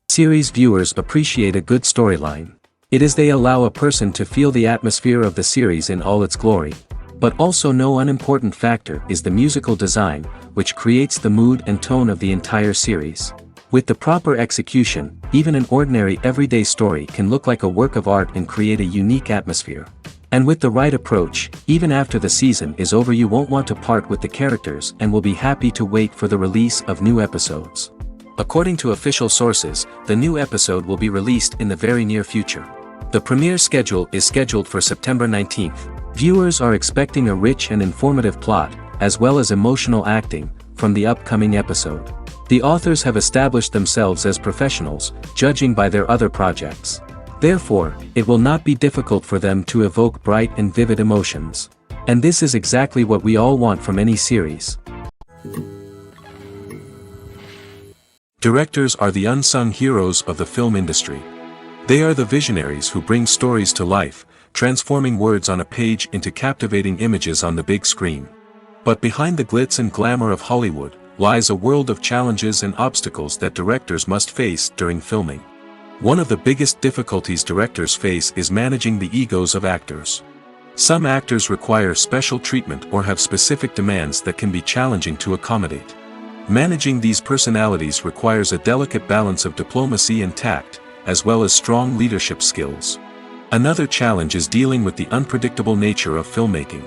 Series viewers appreciate a good storyline. It is they allow a person to feel the atmosphere of the series in all its glory. But also no unimportant factor is the musical design, which creates the mood and tone of the entire series. With the proper execution, even an ordinary everyday story can look like a work of art and create a unique atmosphere. And with the right approach, even after the season is over you won't want to part with the characters and will be happy to wait for the release of new episodes. According to official sources, the new episode will be released in the very near future. The premiere schedule is scheduled for September 19th. Viewers are expecting a rich and informative plot, as well as emotional acting, from the upcoming episode. The authors have established themselves as professionals, judging by their other projects. Therefore, it will not be difficult for them to evoke bright and vivid emotions. And this is exactly what we all want from any series. Directors are the unsung heroes of the film industry. They are the visionaries who bring stories to life, transforming words on a page into captivating images on the big screen. But behind the glitz and glamour of Hollywood, lies a world of challenges and obstacles that directors must face during filming. One of the biggest difficulties directors face is managing the egos of actors. Some actors require special treatment or have specific demands that can be challenging to accommodate. Managing these personalities requires a delicate balance of diplomacy and tact, as well as strong leadership skills. Another challenge is dealing with the unpredictable nature of filmmaking.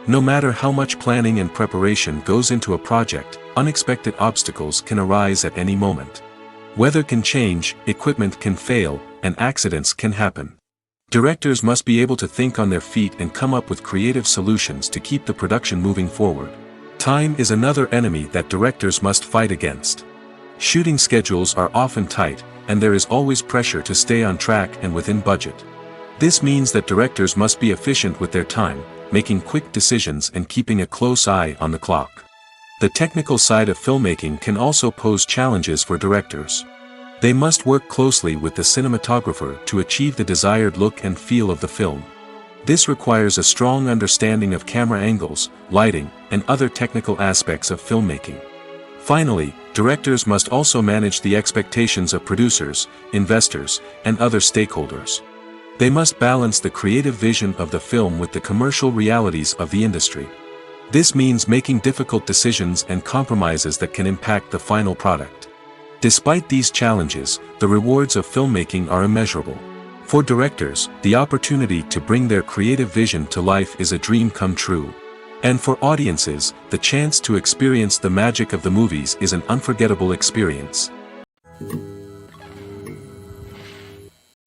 No matter how much planning and preparation goes into a project, unexpected obstacles can arise at any moment. Weather can change, equipment can fail, and accidents can happen. Directors must be able to think on their feet and come up with creative solutions to keep the production moving forward. Time is another enemy that directors must fight against. Shooting schedules are often tight, and there is always pressure to stay on track and within budget. This means that directors must be efficient with their time, making quick decisions and keeping a close eye on the clock. The technical side of filmmaking can also pose challenges for directors. They must work closely with the cinematographer to achieve the desired look and feel of the film. This requires a strong understanding of camera angles, lighting, and other technical aspects of filmmaking. Finally, directors must also manage the expectations of producers, investors, and other stakeholders. They must balance the creative vision of the film with the commercial realities of the industry. This means making difficult decisions and compromises that can impact the final product. Despite these challenges, the rewards of filmmaking are immeasurable. For directors, the opportunity to bring their creative vision to life is a dream come true. And for audiences, the chance to experience the magic of the movies is an unforgettable experience.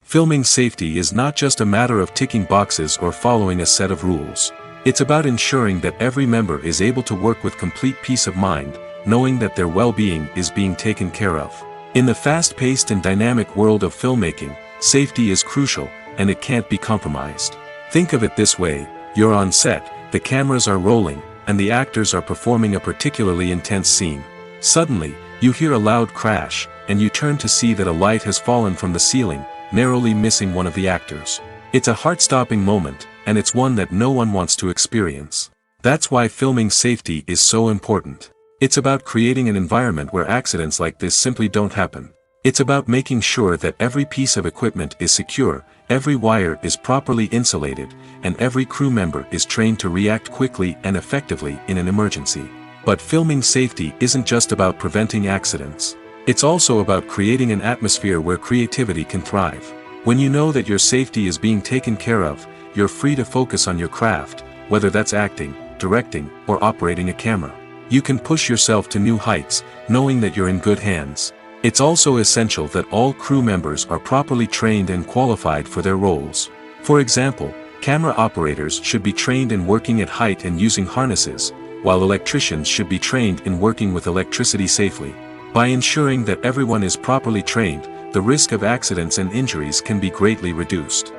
Filming safety is not just a matter of ticking boxes or following a set of rules. It's about ensuring that every member is able to work with complete peace of mind, knowing that their well-being is being taken care of. In the fast-paced and dynamic world of filmmaking, safety is crucial, and it can't be compromised. Think of it this way: you're on set, the cameras are rolling, and the actors are performing a particularly intense scene. Suddenly, you hear a loud crash, and you turn to see that a light has fallen from the ceiling, narrowly missing one of the actors. It's a heart-stopping moment, and it's one that no one wants to experience. That's why filming safety is so important. It's about creating an environment where accidents like this simply don't happen. It's about making sure that every piece of equipment is secure, every wire is properly insulated, and every crew member is trained to react quickly and effectively in an emergency. But filming safety isn't just about preventing accidents. It's also about creating an atmosphere where creativity can thrive. When you know that your safety is being taken care of, you're free to focus on your craft, whether that's acting, directing, or operating a camera. You can push yourself to new heights, knowing that you're in good hands. It's also essential that all crew members are properly trained and qualified for their roles. For example, camera operators should be trained in working at height and using harnesses, while electricians should be trained in working with electricity safely. By ensuring that everyone is properly trained, the risk of accidents and injuries can be greatly reduced.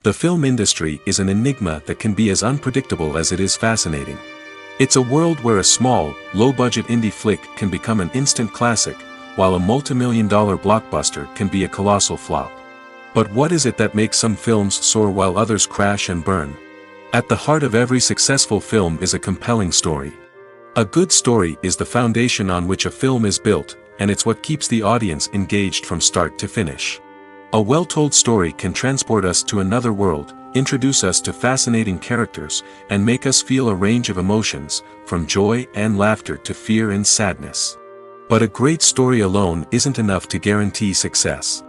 The film industry is an enigma that can be as unpredictable as it is fascinating. It's a world where a small, low-budget indie flick can become an instant classic, while a multi-million-dollar blockbuster can be a colossal flop. But what is it that makes some films soar while others crash and burn? At the heart of every successful film is a compelling story. A good story is the foundation on which a film is built, and it's what keeps the audience engaged from start to finish. A well-told story can transport us to another world, introduce us to fascinating characters, and make us feel a range of emotions, from joy and laughter to fear and sadness. But a great story alone isn't enough to guarantee success.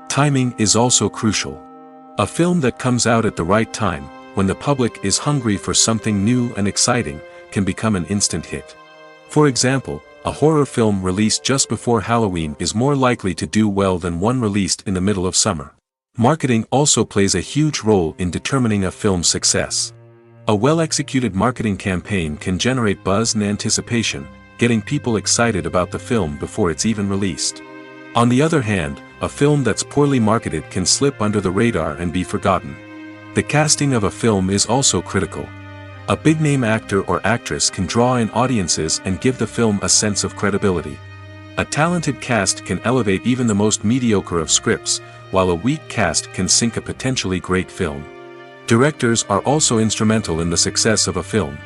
Timing is also crucial. A film that comes out at the right time, when the public is hungry for something new and exciting, can become an instant hit. For example, a horror film released just before Halloween is more likely to do well than one released in the middle of summer. Marketing also plays a huge role in determining a film's success. A well-executed marketing campaign can generate buzz and anticipation, getting people excited about the film before it's even released. On the other hand, a film that's poorly marketed can slip under the radar and be forgotten. The casting of a film is also critical. A big-name actor or actress can draw in audiences and give the film a sense of credibility. A talented cast can elevate even the most mediocre of scripts, while a weak cast can sink a potentially great film. Directors are also instrumental in the success of a film.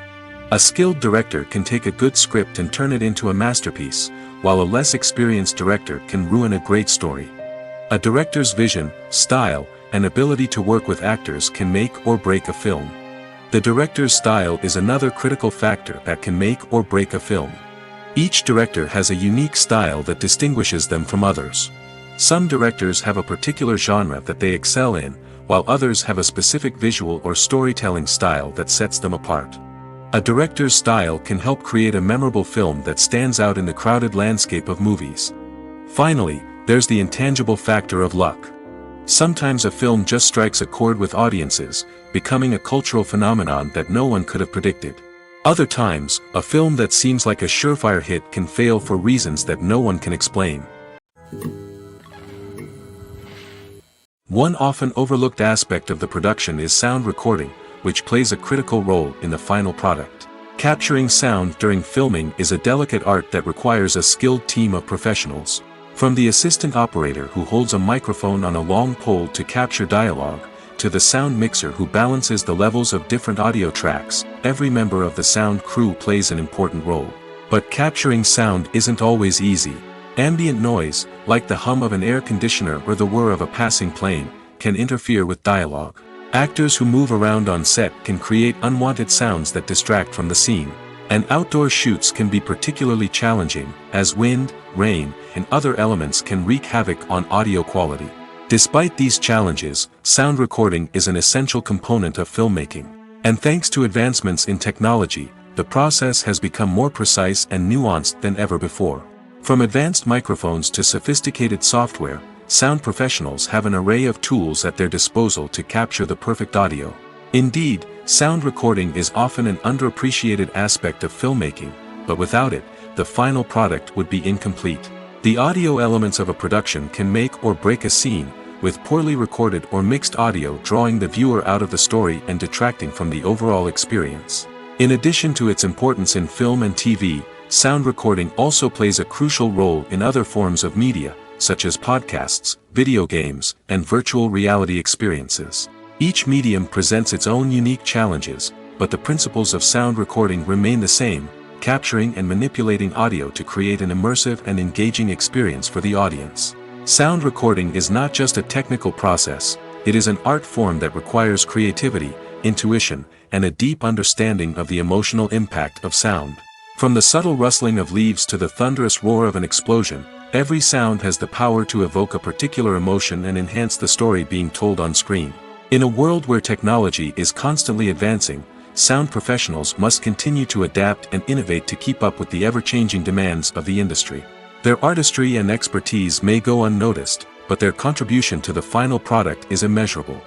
A skilled director can take a good script and turn it into a masterpiece, while a less experienced director can ruin a great story. A director's vision, style, and ability to work with actors can make or break a film. The director's style is another critical factor that can make or break a film. Each director has a unique style that distinguishes them from others. Some directors have a particular genre that they excel in, while others have a specific visual or storytelling style that sets them apart. A director's style can help create a memorable film that stands out in the crowded landscape of movies. Finally, there's the intangible factor of luck. Sometimes a film just strikes a chord with audiences, becoming a cultural phenomenon that no one could have predicted. Other times, a film that seems like a surefire hit can fail for reasons that no one can explain. One often overlooked aspect of the production is sound recording, which plays a critical role in the final product. Capturing sound during filming is a delicate art that requires a skilled team of professionals. From the assistant operator who holds a microphone on a long pole to capture dialogue, to the sound mixer who balances the levels of different audio tracks, every member of the sound crew plays an important role. But capturing sound isn't always easy. Ambient noise, like the hum of an air conditioner or the whir of a passing plane, can interfere with dialogue. Actors who move around on set can create unwanted sounds that distract from the scene. And outdoor shoots can be particularly challenging, as wind, rain, and other elements can wreak havoc on audio quality. Despite these challenges, sound recording is an essential component of filmmaking. And thanks to advancements in technology, the process has become more precise and nuanced than ever before. From advanced microphones to sophisticated software, sound professionals have an array of tools at their disposal to capture the perfect audio. Indeed, sound recording is often an underappreciated aspect of filmmaking, but without it, the final product would be incomplete. The audio elements of a production can make or break a scene, with poorly recorded or mixed audio drawing the viewer out of the story and detracting from the overall experience. In addition to its importance in film and TV, sound recording also plays a crucial role in other forms of media, such as podcasts, video games, and virtual reality experiences. Each medium presents its own unique challenges, but the principles of sound recording remain the same, capturing and manipulating audio to create an immersive and engaging experience for the audience. Sound recording is not just a technical process, it is an art form that requires creativity, intuition, and a deep understanding of the emotional impact of sound. From the subtle rustling of leaves to the thunderous roar of an explosion, every sound has the power to evoke a particular emotion and enhance the story being told on screen. In a world where technology is constantly advancing, sound professionals must continue to adapt and innovate to keep up with the ever-changing demands of the industry. Their artistry and expertise may go unnoticed, but their contribution to the final product is immeasurable.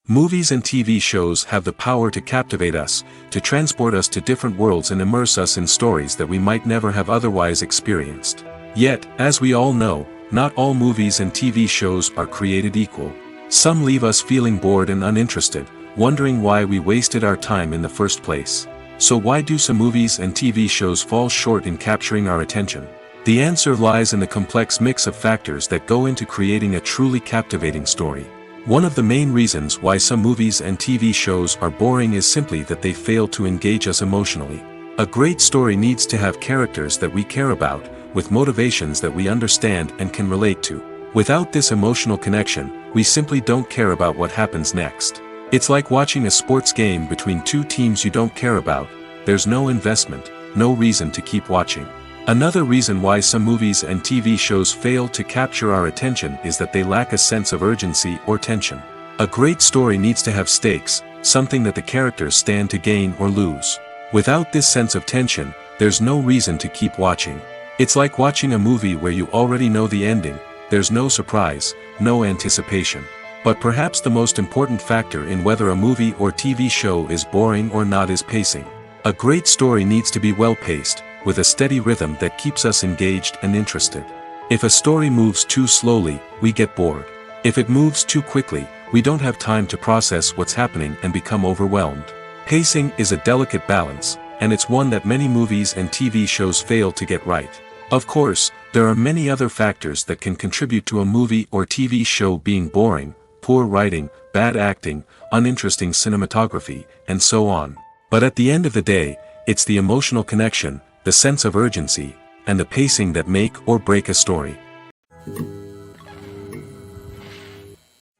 Movies and TV shows have the power to captivate us, to transport us to different worlds and immerse us in stories that we might never have otherwise experienced. Yet, as we all know, not all movies and TV shows are created equal. Some leave us feeling bored and uninterested, wondering why we wasted our time in the first place. So why do some movies and TV shows fall short in capturing our attention? The answer lies in the complex mix of factors that go into creating a truly captivating story. One of the main reasons why some movies and TV shows are boring is simply that they fail to engage us emotionally. A great story needs to have characters that we care about, with motivations that we understand and can relate to. Without this emotional connection, we simply don't care about what happens next. It's like watching a sports game between two teams you don't care about. There's no investment, no reason to keep watching. Another reason why some movies and TV shows fail to capture our attention is that they lack a sense of urgency or tension. A great story needs to have stakes, something that the characters stand to gain or lose. Without this sense of tension, there's no reason to keep watching. It's like watching a movie where you already know the ending. There's no surprise, no anticipation. But perhaps the most important factor in whether a movie or TV show is boring or not is pacing. A great story needs to be well-paced, with a steady rhythm that keeps us engaged and interested. If a story moves too slowly, we get bored. If it moves too quickly, we don't have time to process what's happening and become overwhelmed. Pacing is a delicate balance, and it's one that many movies and TV shows fail to get right. Of course, there are many other factors that can contribute to a movie or TV show being boring: poor writing, bad acting, uninteresting cinematography, and so on. But at the end of the day, it's the emotional connection, the sense of urgency, and the pacing that make or break a story.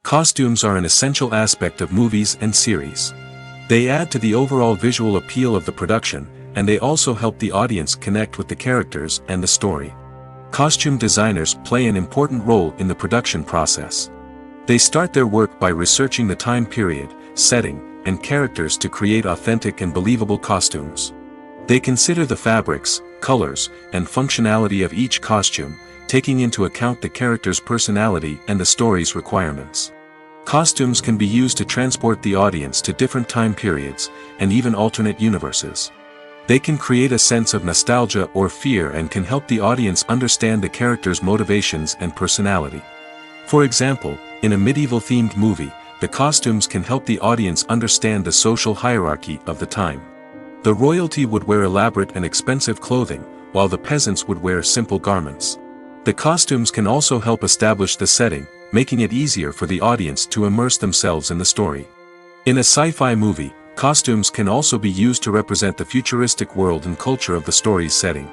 Costumes are an essential aspect of movies and series. They add to the overall visual appeal of the production, and they also help the audience connect with the characters and the story. Costume designers play an important role in the production process. They start their work by researching the time period, setting, and characters to create authentic and believable costumes. They consider the fabrics, colors, and functionality of each costume, taking into account the character's personality and the story's requirements. Costumes can be used to transport the audience to different time periods, and even alternate universes. They can create a sense of nostalgia or fear and can help the audience understand the character's motivations and personality. For example, in a medieval-themed movie, the costumes can help the audience understand the social hierarchy of the time. The royalty would wear elaborate and expensive clothing, while the peasants would wear simple garments. The costumes can also help establish the setting, making it easier for the audience to immerse themselves in the story. In a sci-fi movie, costumes can also be used to represent the futuristic world and culture of the story's setting.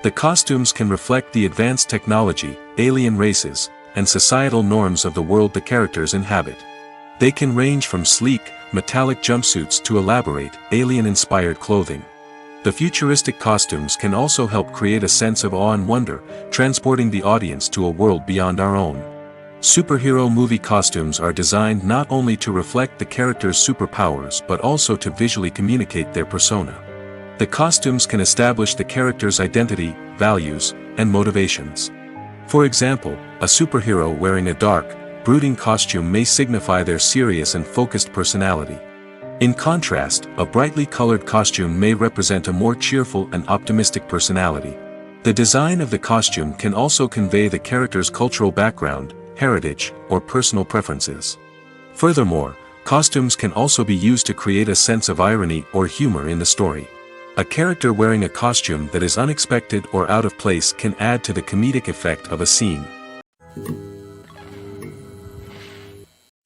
The costumes can reflect the advanced technology, alien races, and societal norms of the world the characters inhabit. They can range from sleek, metallic jumpsuits to elaborate, alien-inspired clothing. The futuristic costumes can also help create a sense of awe and wonder, transporting the audience to a world beyond our own. Superhero movie costumes are designed not only to reflect the character's superpowers but also to visually communicate their persona. The costumes can establish the character's identity, values, and motivations. For example, a superhero wearing a dark, brooding costume may signify their serious and focused personality. In contrast, a brightly colored costume may represent a more cheerful and optimistic personality. The design of the costume can also convey the character's cultural background, heritage, or personal preferences. Furthermore, costumes can also be used to create a sense of irony or humor in the story. A character wearing a costume that is unexpected or out of place can add to the comedic effect of a scene.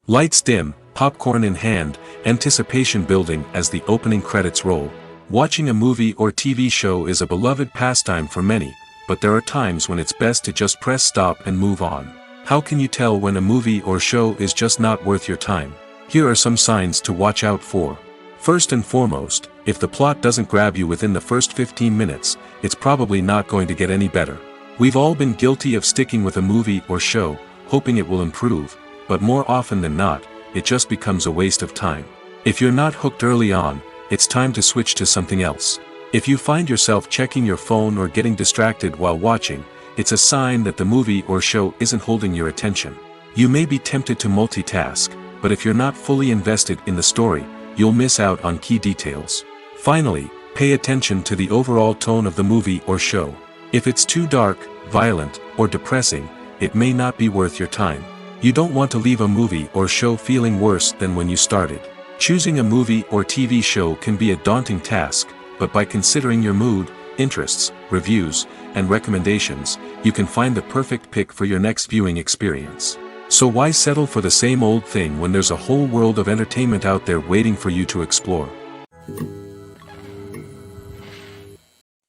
Lights dim, popcorn in hand, anticipation building as the opening credits roll. Watching a movie or TV show is a beloved pastime for many, but there are times when it's best to just press stop and move on. How can you tell when a movie or show is just not worth your time? Here are some signs to watch out for. First and foremost, if the plot doesn't grab you within the first 15 minutes, it's probably not going to get any better. We've all been guilty of sticking with a movie or show, hoping it will improve, but more often than not, it just becomes a waste of time. If you're not hooked early on, it's time to switch to something else. If you find yourself checking your phone or getting distracted while watching, it's a sign that the movie or show isn't holding your attention. You may be tempted to multitask, but if you're not fully invested in the story, you'll miss out on key details. Finally, pay attention to the overall tone of the movie or show. If it's too dark, violent, or depressing, it may not be worth your time. You don't want to leave a movie or show feeling worse than when you started. Choosing a movie or TV show can be a daunting task, but by considering your mood, interests, reviews, and recommendations, you can find the perfect pick for your next viewing experience. So why settle for the same old thing when there's a whole world of entertainment out there waiting for you to explore?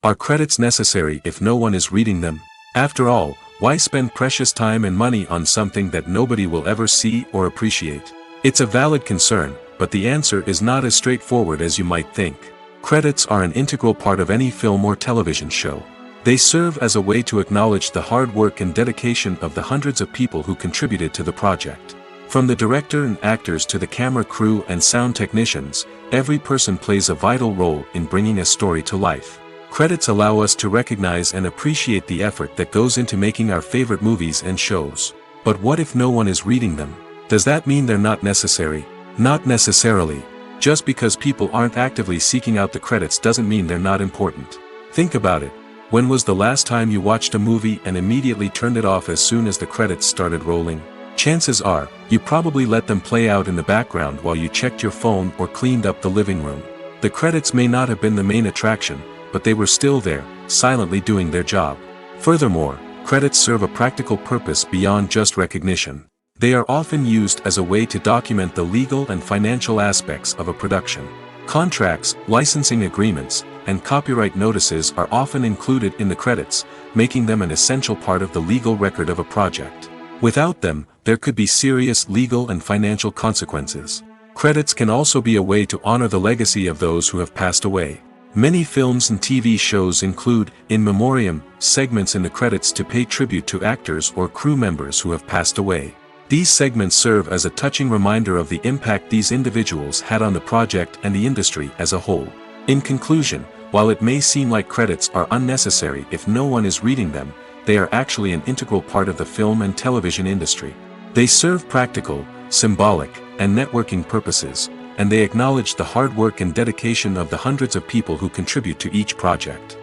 Are credits necessary if no one is reading them? After all, why spend precious time and money on something that nobody will ever see or appreciate? It's a valid concern, but the answer is not as straightforward as you might think. Credits are an integral part of any film or television show. They serve as a way to acknowledge the hard work and dedication of the hundreds of people who contributed to the project. From the director and actors to the camera crew and sound technicians, every person plays a vital role in bringing a story to life. Credits allow us to recognize and appreciate the effort that goes into making our favorite movies and shows. But what if no one is reading them? Does that mean they're not necessary? Not necessarily. Just because people aren't actively seeking out the credits doesn't mean they're not important. Think about it. When was the last time you watched a movie and immediately turned it off as soon as the credits started rolling? Chances are, you probably let them play out in the background while you checked your phone or cleaned up the living room. The credits may not have been the main attraction, but they were still there, silently doing their job. Furthermore, credits serve a practical purpose beyond just recognition. They are often used as a way to document the legal and financial aspects of a production. Contracts, licensing agreements, and copyright notices are often included in the credits, making them an essential part of the legal record of a project. Without them, there could be serious legal and financial consequences. Credits can also be a way to honor the legacy of those who have passed away. Many films and TV shows include, in memoriam, segments in the credits to pay tribute to actors or crew members who have passed away. These segments serve as a touching reminder of the impact these individuals had on the project and the industry as a whole. In conclusion, while it may seem like credits are unnecessary if no one is reading them, they are actually an integral part of the film and television industry. They serve practical, symbolic, and networking purposes, and they acknowledge the hard work and dedication of the hundreds of people who contribute to each project.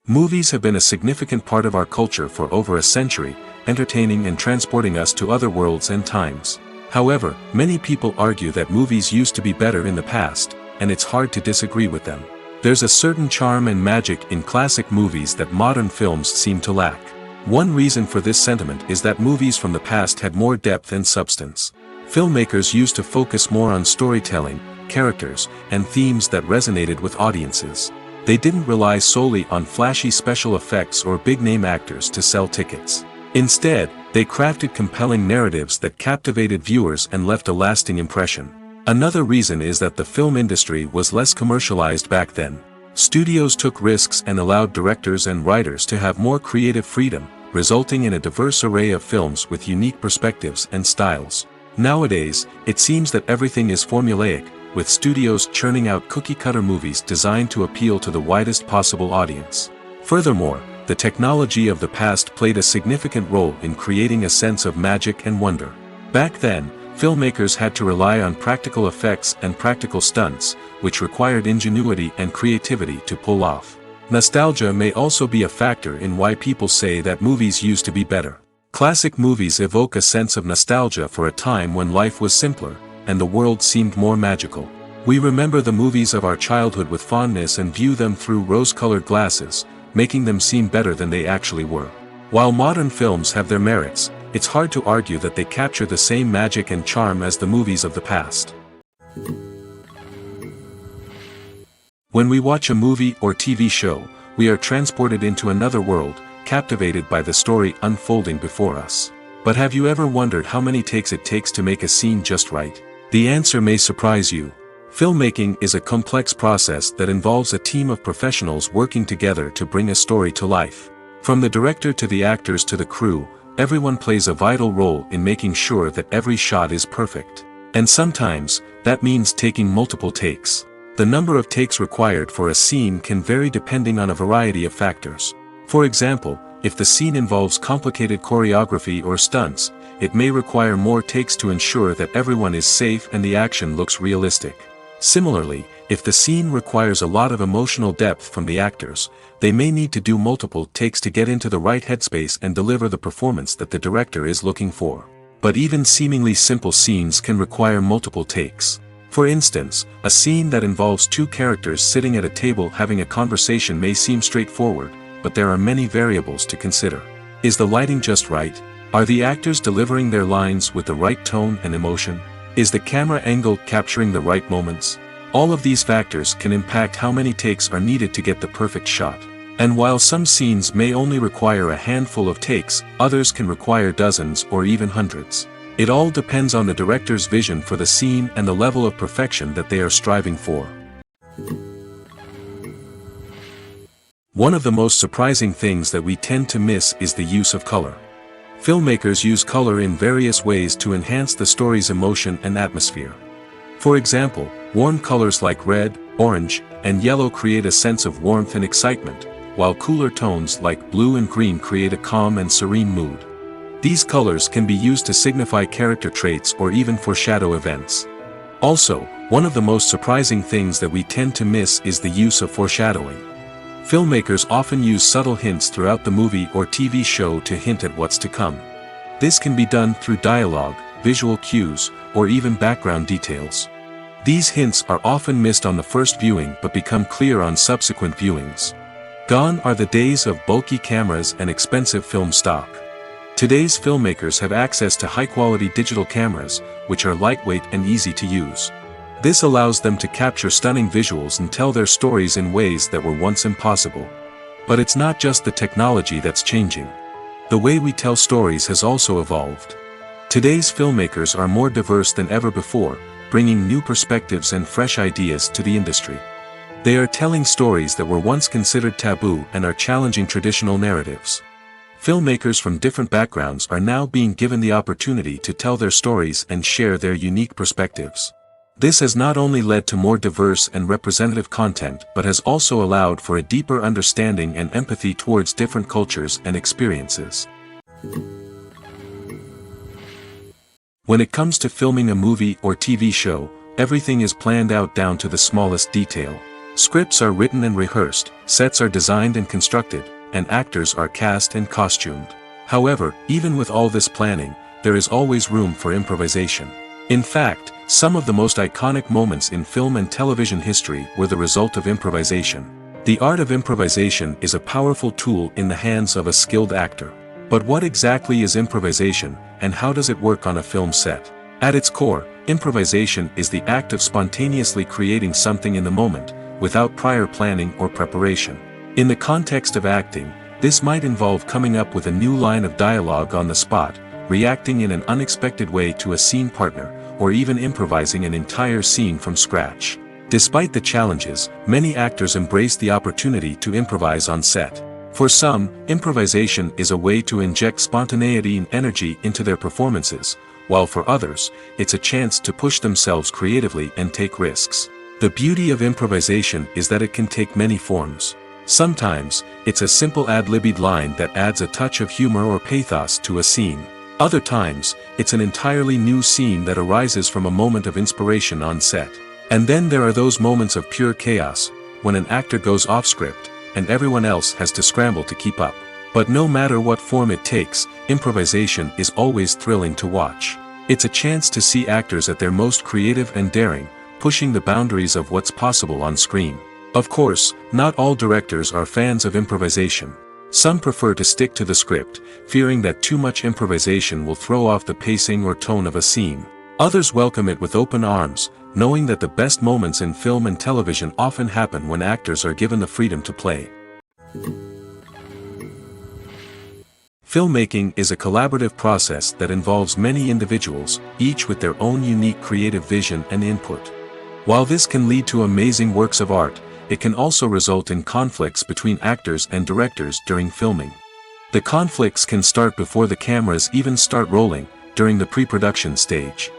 Movies have been a significant part of our culture for over a century, entertaining and transporting us to other worlds and times. However, many people argue that movies used to be better in the past, and it's hard to disagree with them. There's a certain charm and magic in classic movies that modern films seem to lack. One reason for this sentiment is that movies from the past had more depth and substance. Filmmakers used to focus more on storytelling, characters, and themes that resonated with audiences. They didn't rely solely on flashy special effects or big-name actors to sell tickets. Instead, they crafted compelling narratives that captivated viewers and left a lasting impression. Another reason is that the film industry was less commercialized back then. Studios took risks and allowed directors and writers to have more creative freedom, resulting in a diverse array of films with unique perspectives and styles. Nowadays, it seems that everything is formulaic, with studios churning out cookie-cutter movies designed to appeal to the widest possible audience. Furthermore, the technology of the past played a significant role in creating a sense of magic and wonder. Back then, filmmakers had to rely on practical effects and practical stunts, which required ingenuity and creativity to pull off. Nostalgia may also be a factor in why people say that movies used to be better. Classic movies evoke a sense of nostalgia for a time when life was simpler, and the world seemed more magical. We remember the movies of our childhood with fondness and view them through rose-colored glasses, making them seem better than they actually were. While modern films have their merits, it's hard to argue that they capture the same magic and charm as the movies of the past. When we watch a movie or TV show, we are transported into another world, captivated by the story unfolding before us. But have you ever wondered how many takes it takes to make a scene just right? The answer may surprise you. Filmmaking is a complex process that involves a team of professionals working together to bring a story to life. From the director to the actors to the crew, everyone plays a vital role in making sure that every shot is perfect. And sometimes, that means taking multiple takes. The number of takes required for a scene can vary depending on a variety of factors. For example, if the scene involves complicated choreography or stunts, it may require more takes to ensure that everyone is safe and the action looks realistic. Similarly, if the scene requires a lot of emotional depth from the actors, they may need to do multiple takes to get into the right headspace and deliver the performance that the director is looking for. But even seemingly simple scenes can require multiple takes. For instance, a scene that involves two characters sitting at a table having a conversation may seem straightforward, but there are many variables to consider. Is the lighting just right? Are the actors delivering their lines with the right tone and emotion? Is the camera angle capturing the right moments? All of these factors can impact how many takes are needed to get the perfect shot. And while some scenes may only require a handful of takes, others can require dozens or even hundreds. It all depends on the director's vision for the scene and the level of perfection that they are striving for. One of the most surprising things that we tend to miss is the use of color. Filmmakers use color in various ways to enhance the story's emotion and atmosphere. For example, warm colors like red, orange, and yellow create a sense of warmth and excitement, while cooler tones like blue and green create a calm and serene mood. These colors can be used to signify character traits or even foreshadow events. Also, one of the most surprising things that we tend to miss is the use of foreshadowing. Filmmakers often use subtle hints throughout the movie or TV show to hint at what's to come. This can be done through dialogue, visual cues, or even background details. These hints are often missed on the first viewing but become clear on subsequent viewings. Gone are the days of bulky cameras and expensive film stock. Today's filmmakers have access to high-quality digital cameras, which are lightweight and easy to use. This allows them to capture stunning visuals and tell their stories in ways that were once impossible. But it's not just the technology that's changing. The way we tell stories has also evolved. Today's filmmakers are more diverse than ever before, bringing new perspectives and fresh ideas to the industry. They are telling stories that were once considered taboo and are challenging traditional narratives. Filmmakers from different backgrounds are now being given the opportunity to tell their stories and share their unique perspectives. This has not only led to more diverse and representative content but has also allowed for a deeper understanding and empathy towards different cultures and experiences. When it comes to filming a movie or TV show, everything is planned out down to the smallest detail. Scripts are written and rehearsed, sets are designed and constructed, and actors are cast and costumed. However, even with all this planning, there is always room for improvisation. In fact, some of the most iconic moments in film and television history were the result of improvisation. The art of improvisation is a powerful tool in the hands of a skilled actor. But what exactly is improvisation, and how does it work on a film set? At its core, improvisation is the act of spontaneously creating something in the moment, without prior planning or preparation. In the context of acting, this might involve coming up with a new line of dialogue on the spot, reacting in an unexpected way to a scene partner, or even improvising an entire scene from scratch. Despite the challenges, many actors embrace the opportunity to improvise on set. For some, improvisation is a way to inject spontaneity and energy into their performances, while for others, it's a chance to push themselves creatively and take risks. The beauty of improvisation is that it can take many forms. Sometimes, it's a simple ad-libbed line that adds a touch of humor or pathos to a scene. Other times, it's an entirely new scene that arises from a moment of inspiration on set. And then there are those moments of pure chaos, when an actor goes off script, and everyone else has to scramble to keep up. But no matter what form it takes, improvisation is always thrilling to watch. It's a chance to see actors at their most creative and daring, pushing the boundaries of what's possible on screen. Of course, not all directors are fans of improvisation. Some prefer to stick to the script, fearing that too much improvisation will throw off the pacing or tone of a scene. Others welcome it with open arms, knowing that the best moments in film and television often happen when actors are given the freedom to play. Filmmaking is a collaborative process that involves many individuals, each with their own unique creative vision and input. While this can lead to amazing works of art, it can also result in conflicts between actors and directors during filming. The conflicts can start before the cameras even start rolling, during the pre-production stage.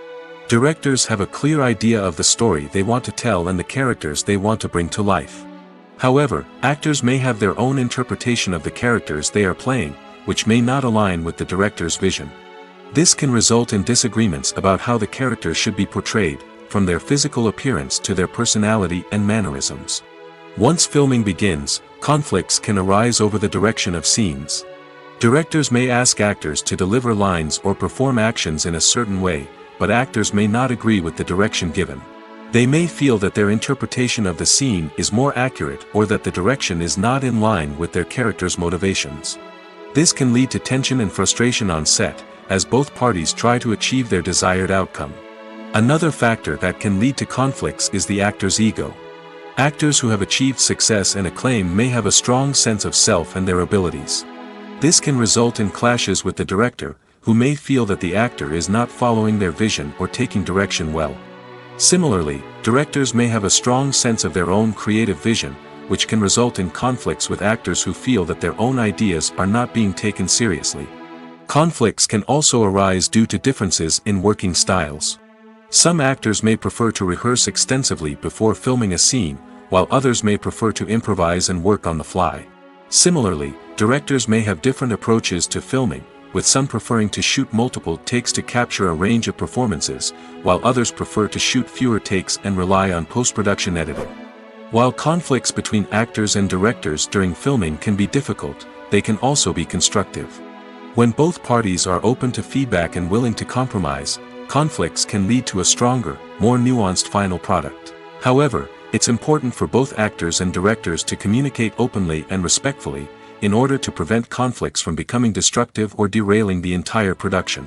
Directors have a clear idea of the story they want to tell and the characters they want to bring to life. However, actors may have their own interpretation of the characters they are playing, which may not align with the director's vision. This can result in disagreements about how the characters should be portrayed, from their physical appearance to their personality and mannerisms. Once filming begins, conflicts can arise over the direction of scenes. Directors may ask actors to deliver lines or perform actions in a certain way, but actors may not agree with the direction given. They may feel that their interpretation of the scene is more accurate or that the direction is not in line with their character's motivations. This can lead to tension and frustration on set, as both parties try to achieve their desired outcome. Another factor that can lead to conflicts is the actor's ego. Actors who have achieved success and acclaim may have a strong sense of self and their abilities. This can result in clashes with the director, who may feel that the actor is not following their vision or taking direction well. Similarly, directors may have a strong sense of their own creative vision, which can result in conflicts with actors who feel that their own ideas are not being taken seriously. Conflicts can also arise due to differences in working styles. Some actors may prefer to rehearse extensively before filming a scene, while others may prefer to improvise and work on the fly. Similarly, directors may have different approaches to filming, with some preferring to shoot multiple takes to capture a range of performances, while others prefer to shoot fewer takes and rely on post-production editing. While conflicts between actors and directors during filming can be difficult, they can also be constructive. When both parties are open to feedback and willing to compromise, conflicts can lead to a stronger, more nuanced final product. However, it's important for both actors and directors to communicate openly and respectfully, in order to prevent conflicts from becoming destructive or derailing the entire production.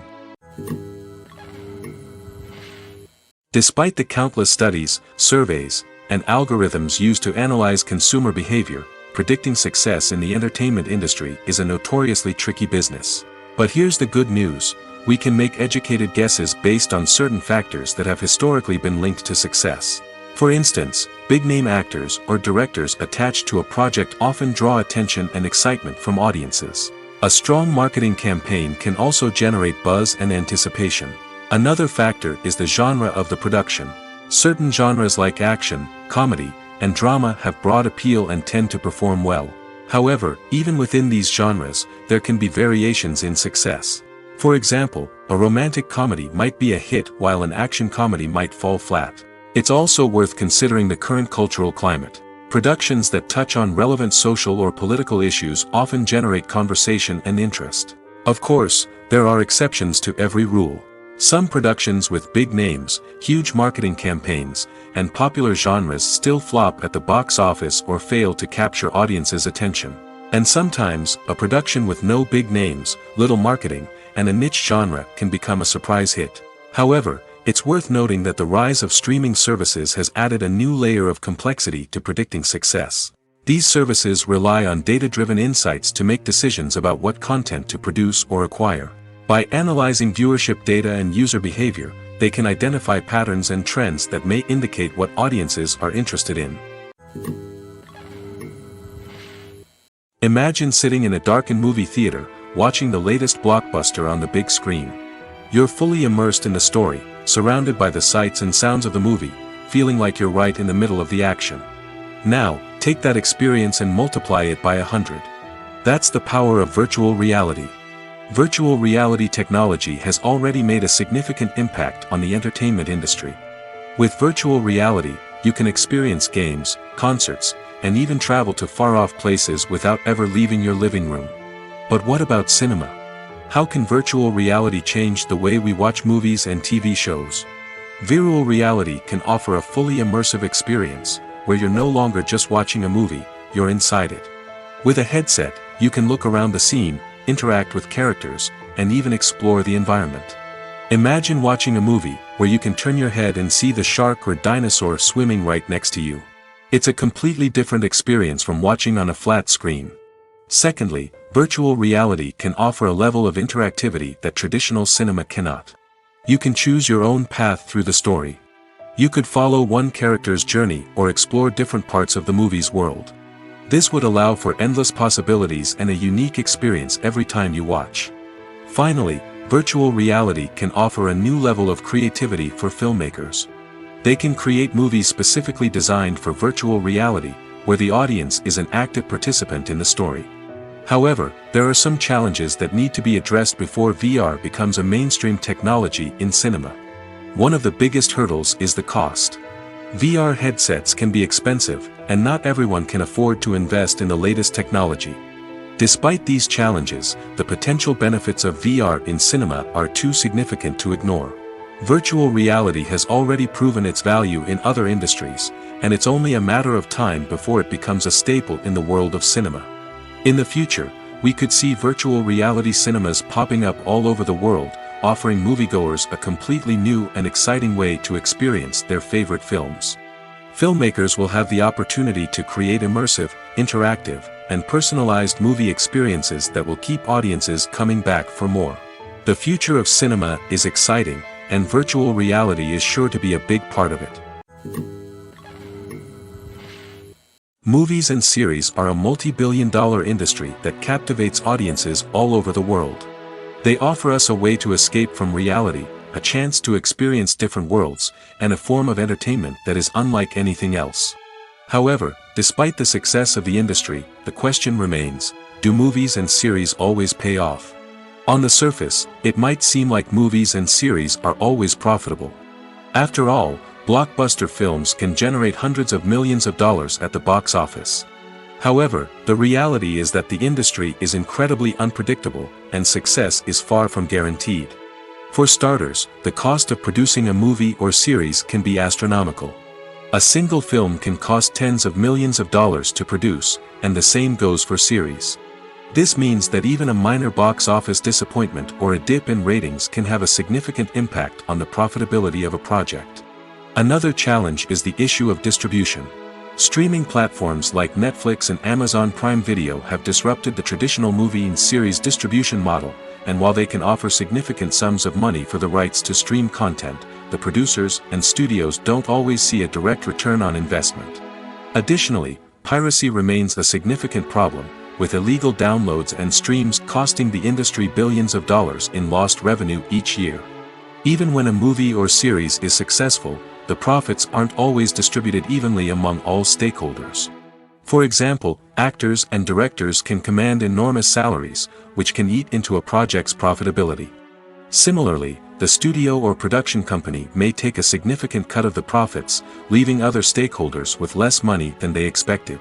Despite the countless studies, surveys, and algorithms used to analyze consumer behavior, predicting success in the entertainment industry is a notoriously tricky business. But here's the good news: we can make educated guesses based on certain factors that have historically been linked to success. For instance, big-name actors or directors attached to a project often draw attention and excitement from audiences. A strong marketing campaign can also generate buzz and anticipation. Another factor is the genre of the production. Certain genres like action, comedy, and drama have broad appeal and tend to perform well. However, even within these genres, there can be variations in success. For example, a romantic comedy might be a hit while an action comedy might fall flat. It's also worth considering the current cultural climate. Productions that touch on relevant social or political issues often generate conversation and interest. Of course, there are exceptions to every rule. Some productions with big names, huge marketing campaigns, and popular genres still flop at the box office or fail to capture audiences' attention. And sometimes, a production with no big names, little marketing, and a niche genre can become a surprise hit. However, it's worth noting that the rise of streaming services has added a new layer of complexity to predicting success. These services rely on data-driven insights to make decisions about what content to produce or acquire. By analyzing viewership data and user behavior, they can identify patterns and trends that may indicate what audiences are interested in. Imagine sitting in a darkened movie theater, watching the latest blockbuster on the big screen. You're fully immersed in the story, surrounded by the sights and sounds of the movie, feeling like you're right in the middle of the action. Now, take that experience and multiply it by 100. That's the power of virtual reality. Virtual reality technology has already made a significant impact on the entertainment industry. With virtual reality, you can experience games, concerts, and even travel to far-off places without ever leaving your living room. But what about cinema? How can virtual reality change the way we watch movies and TV shows? Virtual reality can offer a fully immersive experience, where you're no longer just watching a movie, you're inside it. With a headset, you can look around the scene, interact with characters, and even explore the environment. Imagine watching a movie where you can turn your head and see the shark or dinosaur swimming right next to you. It's a completely different experience from watching on a flat screen. Secondly, virtual reality can offer a level of interactivity that traditional cinema cannot. You can choose your own path through the story. You could follow one character's journey or explore different parts of the movie's world. This would allow for endless possibilities and a unique experience every time you watch. Finally, virtual reality can offer a new level of creativity for filmmakers. They can create movies specifically designed for virtual reality, where the audience is an active participant in the story. However, there are some challenges that need to be addressed before VR becomes a mainstream technology in cinema. One of the biggest hurdles is the cost. VR headsets can be expensive, and not everyone can afford to invest in the latest technology. Despite these challenges, the potential benefits of VR in cinema are too significant to ignore. Virtual reality has already proven its value in other industries, and it's only a matter of time before it becomes a staple in the world of cinema. In the future, we could see virtual reality cinemas popping up all over the world, offering moviegoers a completely new and exciting way to experience their favorite films. Filmmakers will have the opportunity to create immersive, interactive, and personalized movie experiences that will keep audiences coming back for more. The future of cinema is exciting, and virtual reality is sure to be a big part of it. Movies and series are a multi-billion-dollar industry that captivates audiences all over the world. They offer us a way to escape from reality, a chance to experience different worlds, and a form of entertainment that is unlike anything else. However, despite the success of the industry, the question remains, do movies and series always pay off? On the surface, it might seem like movies and series are always profitable. After all, blockbuster films can generate hundreds of millions of dollars at the box office. However, the reality is that the industry is incredibly unpredictable, and success is far from guaranteed. For starters, the cost of producing a movie or series can be astronomical. A single film can cost tens of millions of dollars to produce, and the same goes for series. This means that even a minor box office disappointment or a dip in ratings can have a significant impact on the profitability of a project. Another challenge is the issue of distribution. Streaming platforms like Netflix and Amazon Prime Video have disrupted the traditional movie and series distribution model, and while they can offer significant sums of money for the rights to stream content, the producers and studios don't always see a direct return on investment. Additionally, piracy remains a significant problem, with illegal downloads and streams costing the industry billions of dollars in lost revenue each year. Even when a movie or series is successful, the profits aren't always distributed evenly among all stakeholders. For example, actors and directors can command enormous salaries, which can eat into a project's profitability. Similarly, the studio or production company may take a significant cut of the profits, leaving other stakeholders with less money than they expected.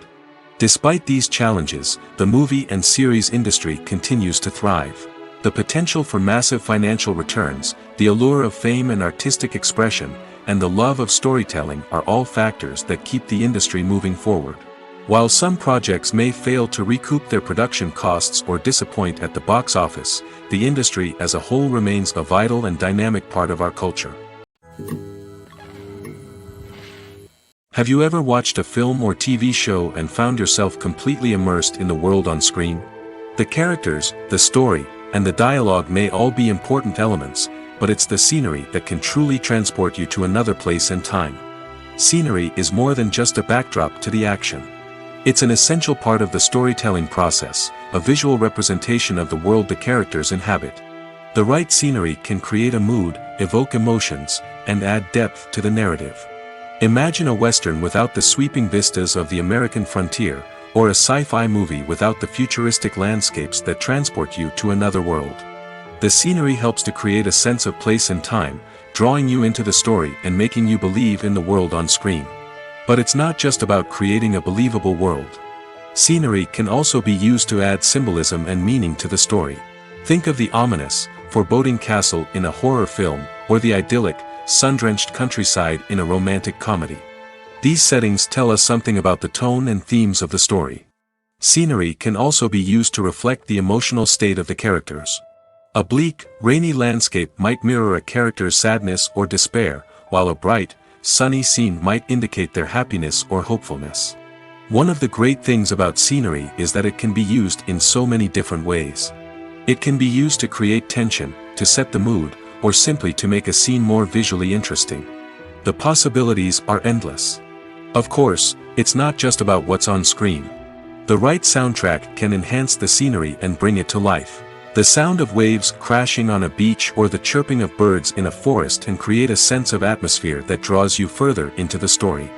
Despite these challenges, the movie and series industry continues to thrive. The potential for massive financial returns, the allure of fame and artistic expression, and the love of storytelling are all factors that keep the industry moving forward. While some projects may fail to recoup their production costs or disappoint at the box office, the industry as a whole remains a vital and dynamic part of our culture. Have you ever watched a film or TV show and found yourself completely immersed in the world on screen? The characters, the story, and the dialogue may all be important elements, but it's the scenery that can truly transport you to another place and time. Scenery is more than just a backdrop to the action. It's an essential part of the storytelling process, a visual representation of the world the characters inhabit. The right scenery can create a mood, evoke emotions, and add depth to the narrative. Imagine a Western without the sweeping vistas of the American frontier, or a sci-fi movie without the futuristic landscapes that transport you to another world. The scenery helps to create a sense of place and time, drawing you into the story and making you believe in the world on screen. But it's not just about creating a believable world. Scenery can also be used to add symbolism and meaning to the story. Think of the ominous, foreboding castle in a horror film, or the idyllic, sun-drenched countryside in a romantic comedy. These settings tell us something about the tone and themes of the story. Scenery can also be used to reflect the emotional state of the characters. A bleak, rainy landscape might mirror a character's sadness or despair, while a bright, sunny scene might indicate their happiness or hopefulness. One of the great things about scenery is that it can be used in so many different ways. It can be used to create tension, to set the mood, or simply to make a scene more visually interesting. The possibilities are endless. Of course, it's not just about what's on screen. The right soundtrack can enhance the scenery and bring it to life. The sound of waves crashing on a beach or the chirping of birds in a forest can create a sense of atmosphere that draws you further into the story.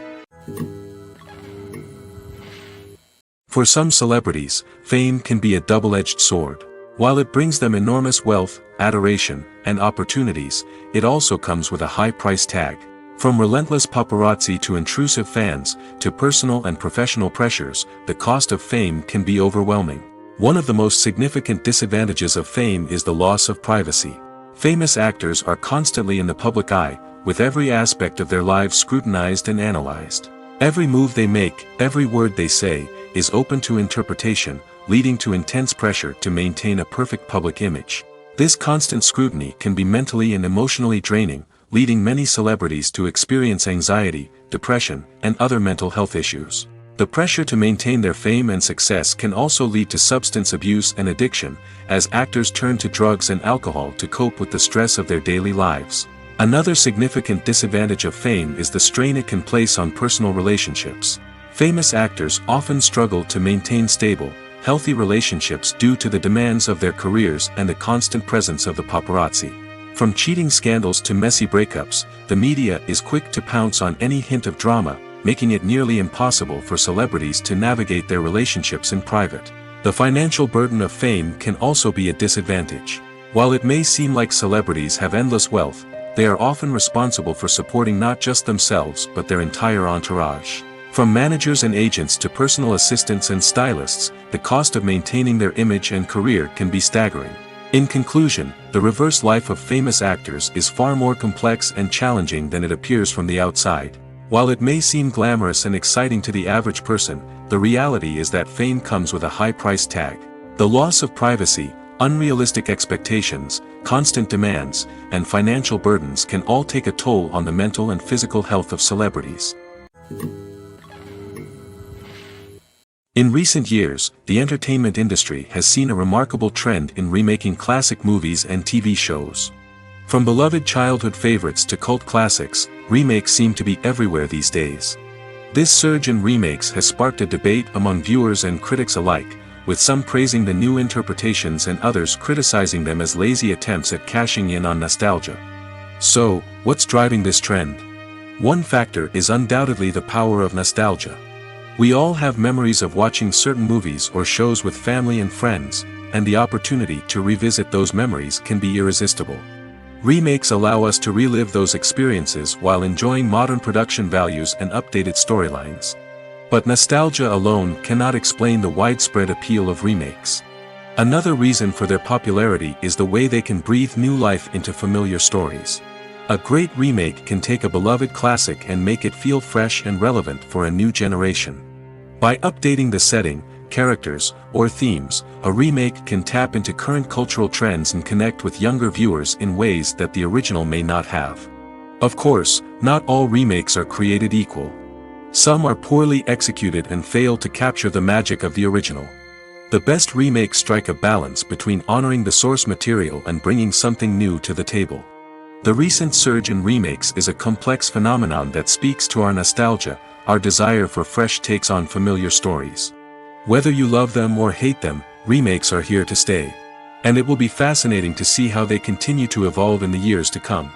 For some celebrities, fame can be a double-edged sword. While it brings them enormous wealth, adoration, and opportunities, it also comes with a high price tag. From relentless paparazzi to intrusive fans, to personal and professional pressures, the cost of fame can be overwhelming. One of the most significant disadvantages of fame is the loss of privacy. Famous actors are constantly in the public eye, with every aspect of their lives scrutinized and analyzed. Every move they make, every word they say, is open to interpretation, leading to intense pressure to maintain a perfect public image. This constant scrutiny can be mentally and emotionally draining, leading many celebrities to experience anxiety, depression, and other mental health issues. The pressure to maintain their fame and success can also lead to substance abuse and addiction, as actors turn to drugs and alcohol to cope with the stress of their daily lives. Another significant disadvantage of fame is the strain it can place on personal relationships. Famous actors often struggle to maintain stable, healthy relationships due to the demands of their careers and the constant presence of the paparazzi. From cheating scandals to messy breakups, the media is quick to pounce on any hint of drama, making it nearly impossible for celebrities to navigate their relationships in private. The financial burden of fame can also be a disadvantage. While it may seem like celebrities have endless wealth, they are often responsible for supporting not just themselves but their entire entourage. From managers and agents to personal assistants and stylists, the cost of maintaining their image and career can be staggering. In conclusion, the reverse life of famous actors is far more complex and challenging than it appears from the outside. While it may seem glamorous and exciting to the average person, the reality is that fame comes with a high price tag. The loss of privacy, unrealistic expectations, constant demands, and financial burdens can all take a toll on the mental and physical health of celebrities. In recent years, the entertainment industry has seen a remarkable trend in remaking classic movies and TV shows. From beloved childhood favorites to cult classics, remakes seem to be everywhere these days. This surge in remakes has sparked a debate among viewers and critics alike, with some praising the new interpretations and others criticizing them as lazy attempts at cashing in on nostalgia. So, what's driving this trend? One factor is undoubtedly the power of nostalgia. We all have memories of watching certain movies or shows with family and friends, and the opportunity to revisit those memories can be irresistible. Remakes allow us to relive those experiences while enjoying modern production values and updated storylines. But nostalgia alone cannot explain the widespread appeal of remakes. Another reason for their popularity is the way they can breathe new life into familiar stories. A great remake can take a beloved classic and make it feel fresh and relevant for a new generation. By updating the setting, characters, or themes, a remake can tap into current cultural trends and connect with younger viewers in ways that the original may not have. Of course, not all remakes are created equal. Some are poorly executed and fail to capture the magic of the original. The best remakes strike a balance between honoring the source material and bringing something new to the table. The recent surge in remakes is a complex phenomenon that speaks to our nostalgia, our desire for fresh takes on familiar stories. Whether you love them or hate them, remakes are here to stay. And it will be fascinating to see how they continue to evolve in the years to come.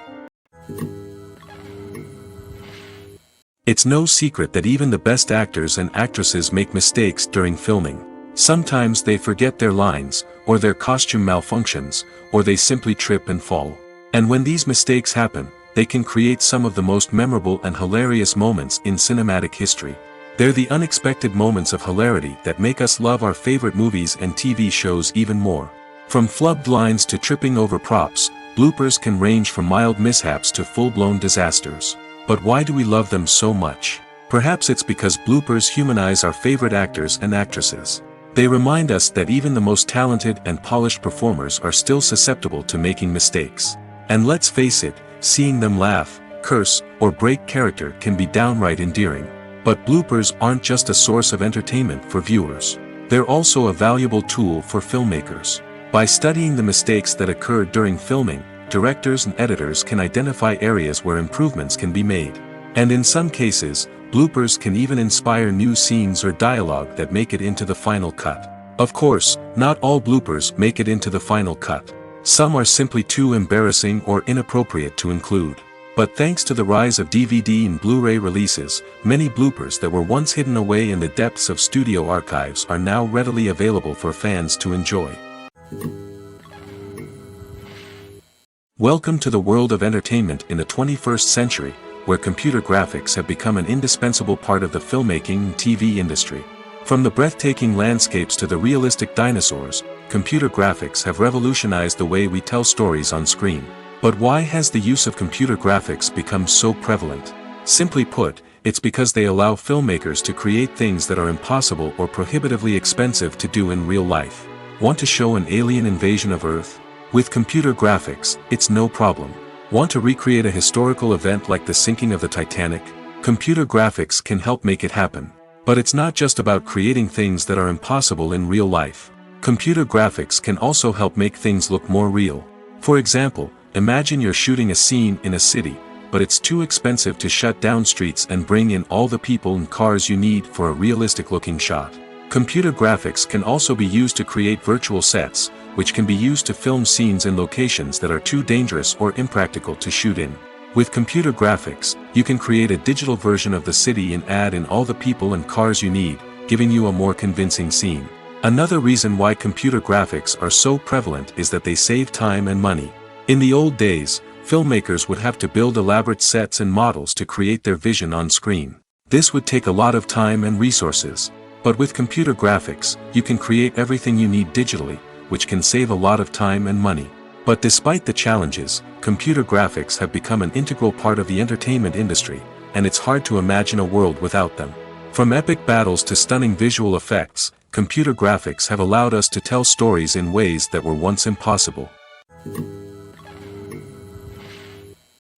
It's no secret that even the best actors and actresses make mistakes during filming. Sometimes they forget their lines, or their costume malfunctions, or they simply trip and fall. And when these mistakes happen, they can create some of the most memorable and hilarious moments in cinematic history. They're the unexpected moments of hilarity that make us love our favorite movies and TV shows even more. From flubbed lines to tripping over props, bloopers can range from mild mishaps to full-blown disasters. But why do we love them so much? Perhaps it's because bloopers humanize our favorite actors and actresses. They remind us that even the most talented and polished performers are still susceptible to making mistakes. And let's face it, seeing them laugh, curse, or break character can be downright endearing. But bloopers aren't just a source of entertainment for viewers. They're also a valuable tool for filmmakers. By studying the mistakes that occurred during filming, directors and editors can identify areas where improvements can be made. And in some cases, bloopers can even inspire new scenes or dialogue that make it into the final cut. Of course, not all bloopers make it into the final cut. Some are simply too embarrassing or inappropriate to include. But thanks to the rise of DVD and Blu-ray releases, many bloopers that were once hidden away in the depths of studio archives are now readily available for fans to enjoy. Welcome to the world of entertainment in the 21st century, where computer graphics have become an indispensable part of the filmmaking and TV industry. From the breathtaking landscapes to the realistic dinosaurs, computer graphics have revolutionized the way we tell stories on screen. But why has the use of computer graphics become so prevalent? Simply put, it's because they allow filmmakers to create things that are impossible or prohibitively expensive to do in real life. Want to show an alien invasion of Earth? With computer graphics, it's no problem. Want to recreate a historical event like the sinking of the Titanic? Computer graphics can help make it happen. But it's not just about creating things that are impossible in real life. Computer graphics can also help make things look more real. For example, imagine you're shooting a scene in a city, but it's too expensive to shut down streets and bring in all the people and cars you need for a realistic-looking shot. Computer graphics can also be used to create virtual sets, which can be used to film scenes in locations that are too dangerous or impractical to shoot in. With computer graphics, you can create a digital version of the city and add in all the people and cars you need, giving you a more convincing scene. Another reason why computer graphics are so prevalent is that they save time and money. In the old days, filmmakers would have to build elaborate sets and models to create their vision on screen. This would take a lot of time and resources. But with computer graphics, you can create everything you need digitally, which can save a lot of time and money. But despite the challenges, computer graphics have become an integral part of the entertainment industry, and it's hard to imagine a world without them. From epic battles to stunning visual effects, computer graphics have allowed us to tell stories in ways that were once impossible.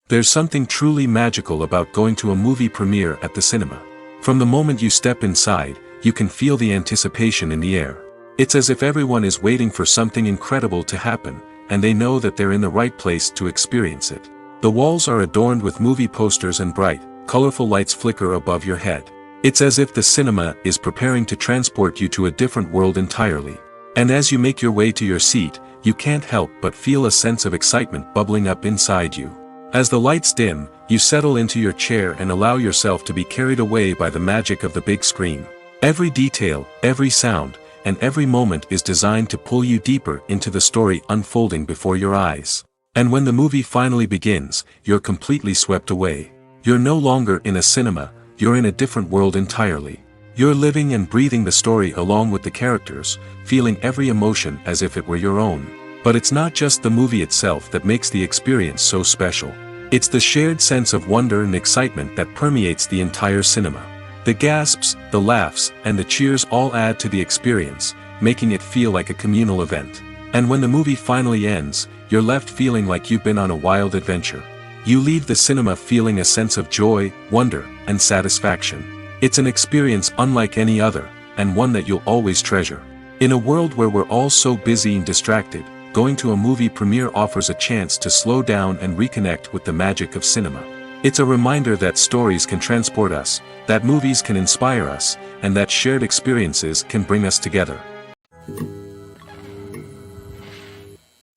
There's something truly magical about going to a movie premiere at the cinema. From the moment you step inside, you can feel the anticipation in the air. It's as if everyone is waiting for something incredible to happen, and they know that they're in the right place to experience it. The walls are adorned with movie posters and bright, colorful lights flicker above your head. It's as if the cinema is preparing to transport you to a different world entirely. And as you make your way to your seat, you can't help but feel a sense of excitement bubbling up inside you. As the lights dim, you settle into your chair and allow yourself to be carried away by the magic of the big screen. Every detail, every sound, and every moment is designed to pull you deeper into the story unfolding before your eyes. And when the movie finally begins, you're completely swept away. You're no longer in a cinema, you're in a different world entirely. You're living and breathing the story along with the characters, feeling every emotion as if it were your own. But it's not just the movie itself that makes the experience so special. It's the shared sense of wonder and excitement that permeates the entire cinema. The gasps, the laughs, and the cheers all add to the experience, making it feel like a communal event. And when the movie finally ends, you're left feeling like you've been on a wild adventure. You leave the cinema feeling a sense of joy, wonder, and satisfaction. It's an experience unlike any other, and one that you'll always treasure. In a world where we're all so busy and distracted, going to a movie premiere offers a chance to slow down and reconnect with the magic of cinema. It's a reminder that stories can transport us, that movies can inspire us, and that shared experiences can bring us together.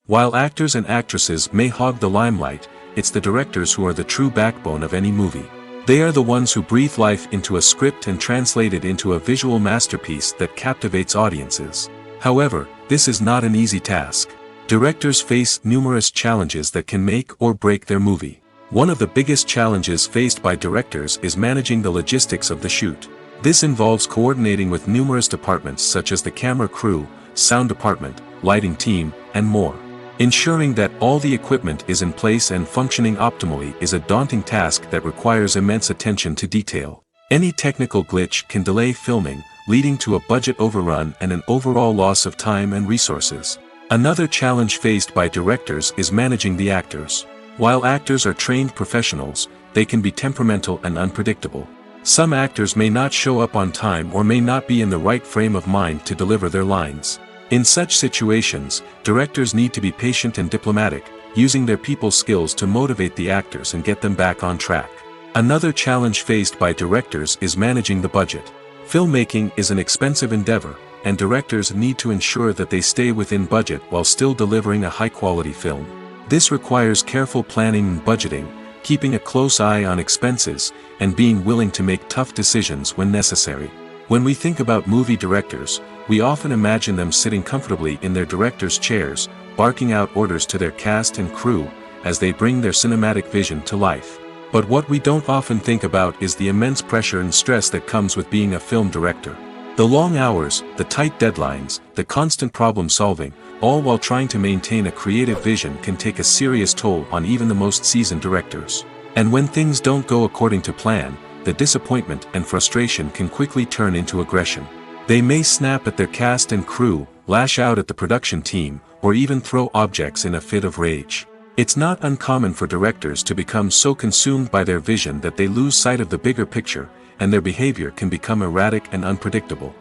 While actors and actresses may hog the limelight, it's the directors who are the true backbone of any movie. They are the ones who breathe life into a script and translate it into a visual masterpiece that captivates audiences. However, this is not an easy task. Directors face numerous challenges that can make or break their movie. One of the biggest challenges faced by directors is managing the logistics of the shoot. This involves coordinating with numerous departments such as the camera crew, sound department, lighting team, and more. Ensuring that all the equipment is in place and functioning optimally is a daunting task that requires immense attention to detail. Any technical glitch can delay filming, leading to a budget overrun and an overall loss of time and resources. Another challenge faced by directors is managing the actors. While actors are trained professionals, they can be temperamental and unpredictable. Some actors may not show up on time or may not be in the right frame of mind to deliver their lines. In such situations, directors need to be patient and diplomatic, using their people skills to motivate the actors and get them back on track. Another challenge faced by directors is managing the budget. Filmmaking is an expensive endeavor, and directors need to ensure that they stay within budget while still delivering a high-quality film. This requires careful planning and budgeting, keeping a close eye on expenses, and being willing to make tough decisions when necessary. When we think about movie directors, we often imagine them sitting comfortably in their director's chairs, barking out orders to their cast and crew, as they bring their cinematic vision to life. But what we don't often think about is the immense pressure and stress that comes with being a film director. The long hours, the tight deadlines, the constant problem solving, all while trying to maintain a creative vision can take a serious toll on even the most seasoned directors. And when things don't go according to plan, the disappointment and frustration can quickly turn into aggression. They may snap at their cast and crew, lash out at the production team, or even throw objects in a fit of rage. It's not uncommon for directors to become so consumed by their vision that they lose sight of the bigger picture, and their behavior can become erratic and unpredictable.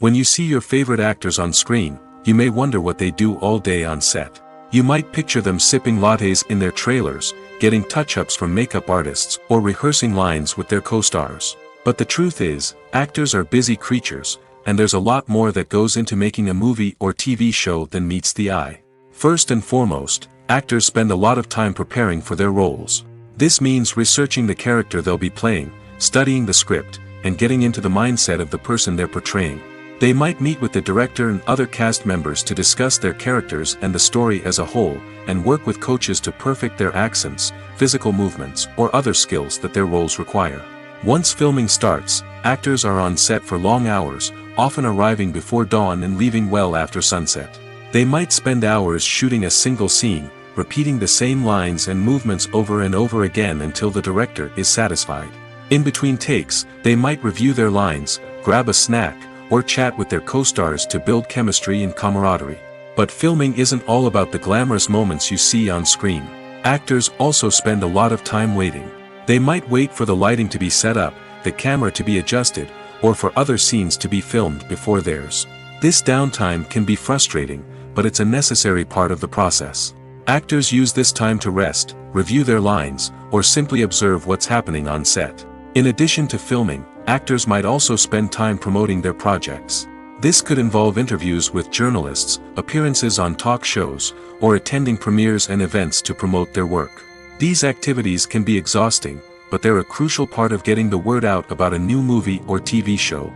When you see your favorite actors on screen, you may wonder what they do all day on set. You might picture them sipping lattes in their trailers, getting touch-ups from makeup artists, or rehearsing lines with their co-stars. But the truth is, actors are busy creatures, and there's a lot more that goes into making a movie or TV show than meets the eye. First and foremost, actors spend a lot of time preparing for their roles. This means researching the character they'll be playing, studying the script, and getting into the mindset of the person they're portraying. They might meet with the director and other cast members to discuss their characters and the story as a whole, and work with coaches to perfect their accents, physical movements, or other skills that their roles require. Once filming starts, actors are on set for long hours, often arriving before dawn and leaving well after sunset. They might spend hours shooting a single scene, repeating the same lines and movements over and over again until the director is satisfied. In between takes, they might review their lines, grab a snack, or chat with their co-stars to build chemistry and camaraderie. But filming isn't all about the glamorous moments you see on screen. Actors also spend a lot of time waiting. They might wait for the lighting to be set up, the camera to be adjusted, or for other scenes to be filmed before theirs. This downtime can be frustrating, but it's a necessary part of the process. Actors use this time to rest, review their lines, or simply observe what's happening on set. In addition to filming, actors might also spend time promoting their projects. This could involve interviews with journalists, appearances on talk shows, or attending premieres and events to promote their work. These activities can be exhausting, but they're a crucial part of getting the word out about a new movie or TV show.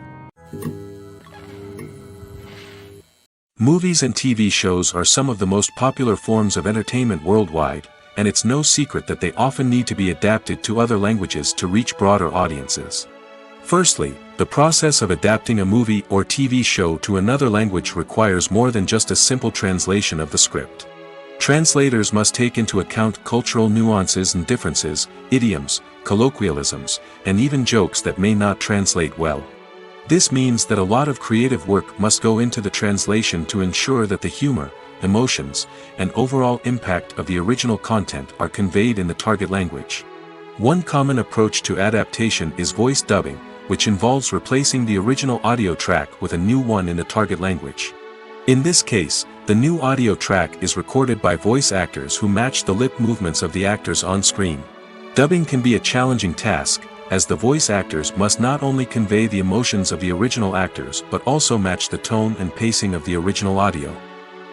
Movies and TV shows are some of the most popular forms of entertainment worldwide, and it's no secret that they often need to be adapted to other languages to reach broader audiences. Firstly, the process of adapting a movie or TV show to another language requires more than just a simple translation of the script. Translators must take into account cultural nuances and differences, idioms, colloquialisms, and even jokes that may not translate well. This means that a lot of creative work must go into the translation to ensure that the humor, emotions, and overall impact of the original content are conveyed in the target language. One common approach to adaptation is voice dubbing, which involves replacing the original audio track with a new one in the target language. In this case, the new audio track is recorded by voice actors who match the lip movements of the actors on screen. Dubbing can be a challenging task, as the voice actors must not only convey the emotions of the original actors but also match the tone and pacing of the original audio.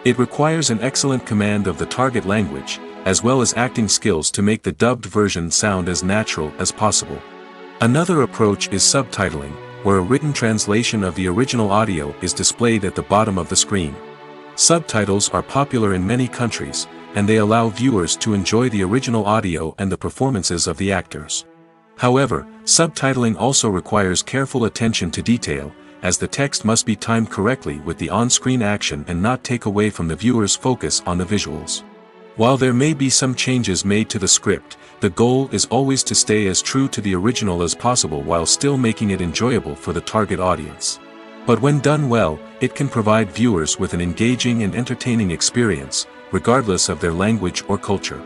It requires an excellent command of the target language, as well as acting skills to make the dubbed version sound as natural as possible. Another approach is subtitling, where a written translation of the original audio is displayed at the bottom of the screen. Subtitles are popular in many countries, and they allow viewers to enjoy the original audio and the performances of the actors. However, subtitling also requires careful attention to detail, as the text must be timed correctly with the on-screen action and not take away from the viewer's focus on the visuals. While there may be some changes made to the script, the goal is always to stay as true to the original as possible while still making it enjoyable for the target audience. But when done well, it can provide viewers with an engaging and entertaining experience, regardless of their language or culture.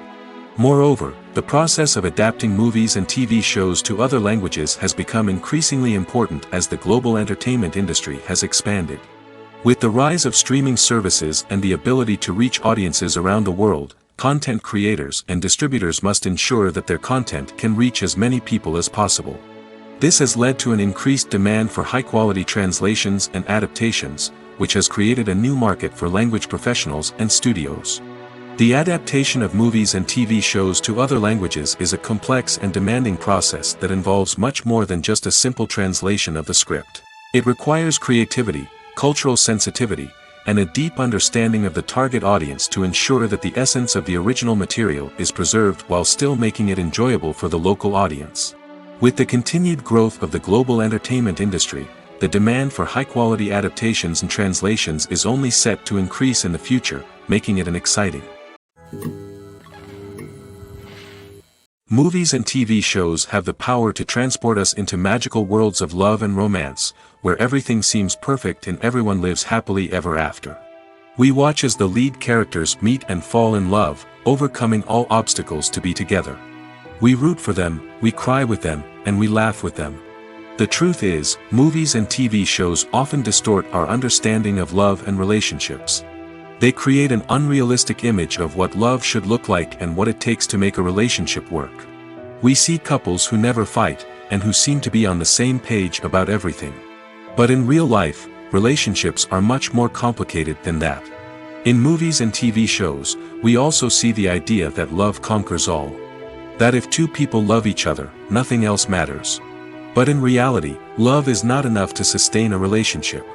Moreover, the process of adapting movies and TV shows to other languages has become increasingly important as the global entertainment industry has expanded. With the rise of streaming services and the ability to reach audiences around the world, content creators and distributors must ensure that their content can reach as many people as possible. This has led to an increased demand for high-quality translations and adaptations, which has created a new market for language professionals and studios. The adaptation of movies and TV shows to other languages is a complex and demanding process that involves much more than just a simple translation of the script. It requires creativity, cultural sensitivity, and a deep understanding of the target audience to ensure that the essence of the original material is preserved while still making it enjoyable for the local audience. With the continued growth of the global entertainment industry, the demand for high-quality adaptations and translations is only set to increase in the future, making it an exciting. Movies and TV shows have the power to transport us into magical worlds of love and romance, where everything seems perfect and everyone lives happily ever after. We watch as the lead characters meet and fall in love, overcoming all obstacles to be together. We root for them, we cry with them, and we laugh with them. The truth is, movies and TV shows often distort our understanding of love and relationships. They create an unrealistic image of what love should look like and what it takes to make a relationship work. We see couples who never fight, and who seem to be on the same page about everything. But in real life, relationships are much more complicated than that. In movies and TV shows, we also see the idea that love conquers all. That if two people love each other, nothing else matters. But in reality, love is not enough to sustain a relationship.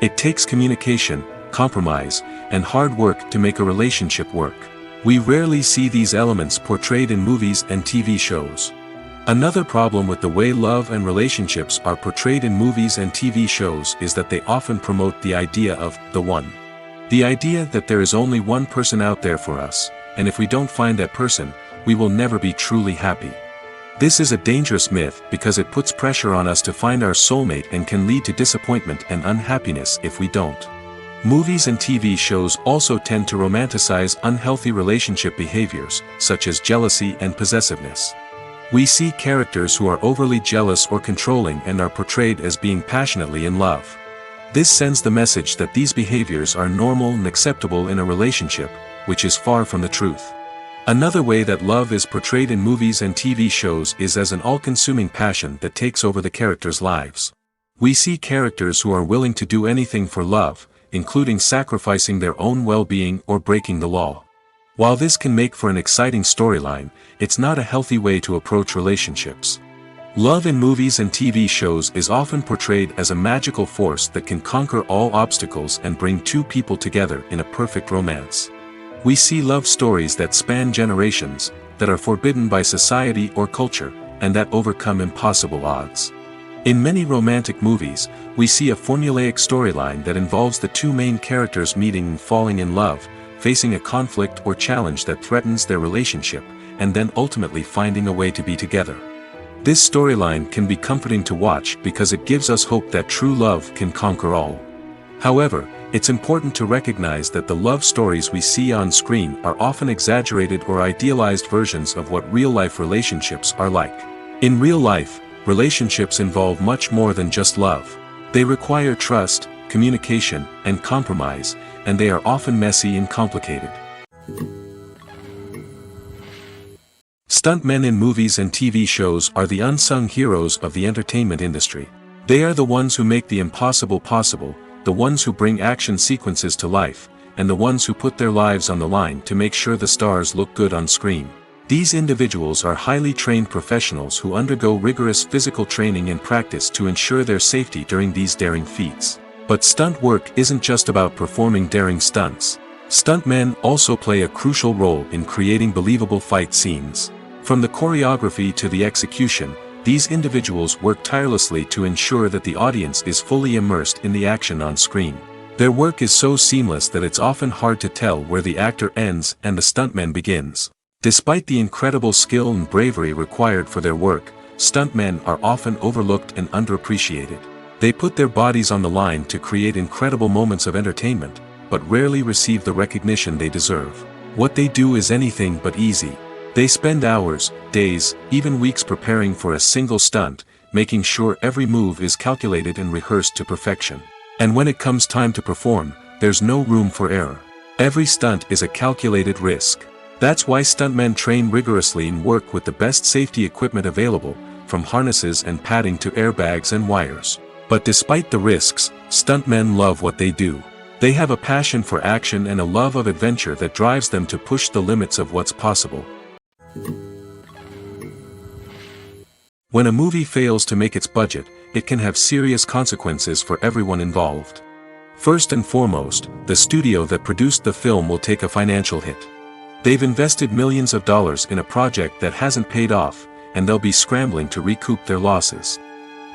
It takes communication, compromise, and hard work to make a relationship work. We rarely see these elements portrayed in movies and TV shows. Another problem with the way love and relationships are portrayed in movies and TV shows is that they often promote the idea of the one. The idea that there is only one person out there for us, and if we don't find that person, we will never be truly happy. This is a dangerous myth because it puts pressure on us to find our soulmate and can lead to disappointment and unhappiness if we don't. Movies and TV shows also tend to romanticize unhealthy relationship behaviors, such as jealousy and possessiveness. We see characters who are overly jealous or controlling and are portrayed as being passionately in love. This sends the message that these behaviors are normal and acceptable in a relationship, which is far from the truth. Another way that love is portrayed in movies and TV shows is as an all-consuming passion that takes over the characters' lives. We see characters who are willing to do anything for love, including sacrificing their own well-being or breaking the law. While this can make for an exciting storyline, it's not a healthy way to approach relationships. Love in movies and TV shows is often portrayed as a magical force that can conquer all obstacles and bring two people together in a perfect romance. We see love stories that span generations, that are forbidden by society or culture, and that overcome impossible odds. In many romantic movies, we see a formulaic storyline that involves the two main characters meeting and falling in love, facing a conflict or challenge that threatens their relationship, and then ultimately finding a way to be together. This storyline can be comforting to watch because it gives us hope that true love can conquer all. However, it's important to recognize that the love stories we see on screen are often exaggerated or idealized versions of what real-life relationships are like. In real life, relationships involve much more than just love. They require trust, communication, and compromise, and they are often messy and complicated. Stuntmen in movies and TV shows are the unsung heroes of the entertainment industry. They are the ones who make the impossible possible, the ones who bring action sequences to life, and the ones who put their lives on the line to make sure the stars look good on screen. These individuals are highly trained professionals who undergo rigorous physical training and practice to ensure their safety during these daring feats. But stunt work isn't just about performing daring stunts. Stuntmen also play a crucial role in creating believable fight scenes. From the choreography to the execution, these individuals work tirelessly to ensure that the audience is fully immersed in the action on screen. Their work is so seamless that it's often hard to tell where the actor ends and the stuntman begins. Despite the incredible skill and bravery required for their work, stuntmen are often overlooked and underappreciated. They put their bodies on the line to create incredible moments of entertainment, but rarely receive the recognition they deserve. What they do is anything but easy. They spend hours, days, even weeks preparing for a single stunt, making sure every move is calculated and rehearsed to perfection. And when it comes time to perform, there's no room for error. Every stunt is a calculated risk. That's why stuntmen train rigorously and work with the best safety equipment available, from harnesses and padding to airbags and wires. But despite the risks, stuntmen love what they do. They have a passion for action and a love of adventure that drives them to push the limits of what's possible. When a movie fails to make its budget, it can have serious consequences for everyone involved. First and foremost, the studio that produced the film will take a financial hit. They've invested millions of dollars in a project that hasn't paid off, and they'll be scrambling to recoup their losses.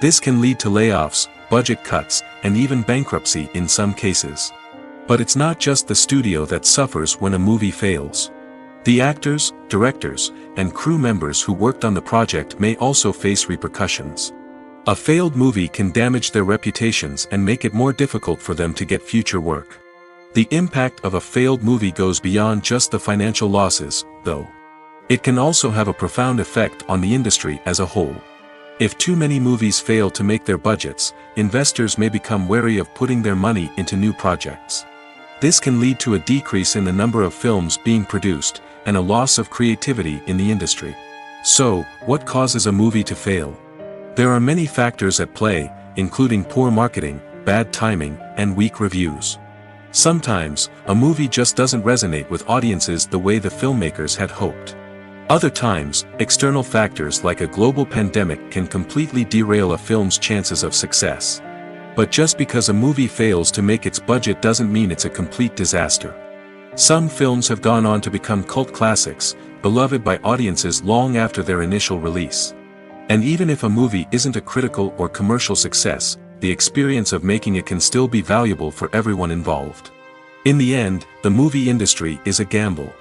This can lead to layoffs, budget cuts, and even bankruptcy in some cases. But it's not just the studio that suffers when a movie fails. The actors, directors, and crew members who worked on the project may also face repercussions. A failed movie can damage their reputations and make it more difficult for them to get future work. The impact of a failed movie goes beyond just the financial losses, though. It can also have a profound effect on the industry as a whole. If too many movies fail to make their budgets, investors may become wary of putting their money into new projects. This can lead to a decrease in the number of films being produced, and a loss of creativity in the industry. So, what causes a movie to fail? There are many factors at play, including poor marketing, bad timing, and weak reviews. Sometimes, a movie just doesn't resonate with audiences the way the filmmakers had hoped. Other times, external factors like a global pandemic can completely derail a film's chances of success. But just because a movie fails to make its budget doesn't mean it's a complete disaster. Some films have gone on to become cult classics, beloved by audiences long after their initial release. And even if a movie isn't a critical or commercial success, the experience of making it can still be valuable for everyone involved. In the end, the movie industry is a gamble.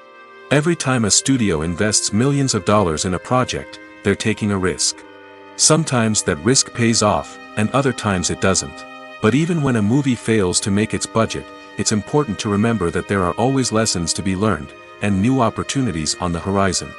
Every time a studio invests millions of dollars in a project, they're taking a risk. Sometimes that risk pays off, and other times it doesn't. But even when a movie fails to make its budget, it's important to remember that there are always lessons to be learned, and new opportunities on the horizon.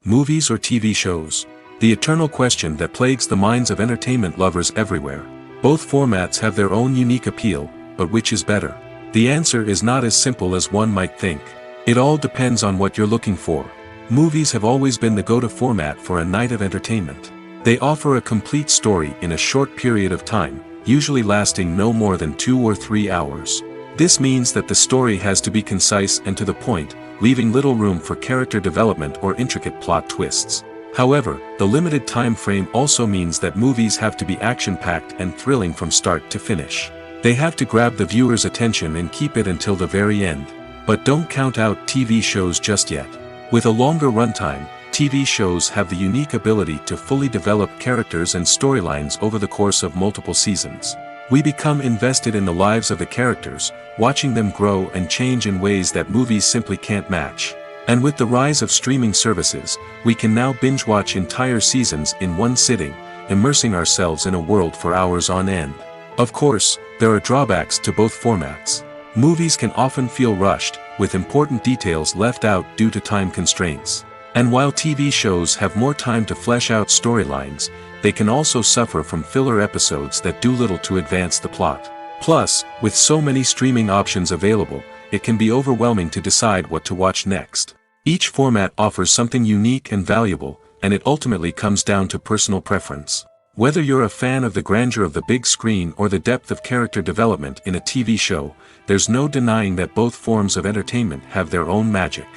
Movies or TV shows? The eternal question that plagues the minds of entertainment lovers everywhere. Both formats have their own unique appeal, but which is better? The answer is not as simple as one might think. It all depends on what you're looking for. Movies have always been the go-to format for a night of entertainment. They offer a complete story in a short period of time, usually lasting no more than 2 or 3 hours. This means that the story has to be concise and to the point, leaving little room for character development or intricate plot twists. However, the limited time frame also means that movies have to be action-packed and thrilling from start to finish. They have to grab the viewer's attention and keep it until the very end. But don't count out TV shows just yet. With a longer runtime, TV shows have the unique ability to fully develop characters and storylines over the course of multiple seasons. We become invested in the lives of the characters, watching them grow and change in ways that movies simply can't match. And with the rise of streaming services, we can now binge-watch entire seasons in one sitting, immersing ourselves in a world for hours on end. Of course, there are drawbacks to both formats. Movies can often feel rushed, with important details left out due to time constraints. And while TV shows have more time to flesh out storylines, they can also suffer from filler episodes that do little to advance the plot. Plus, with so many streaming options available, it can be overwhelming to decide what to watch next. Each format offers something unique and valuable, and it ultimately comes down to personal preference. Whether you're a fan of the grandeur of the big screen or the depth of character development in a TV show, there's no denying that both forms of entertainment have their own magic.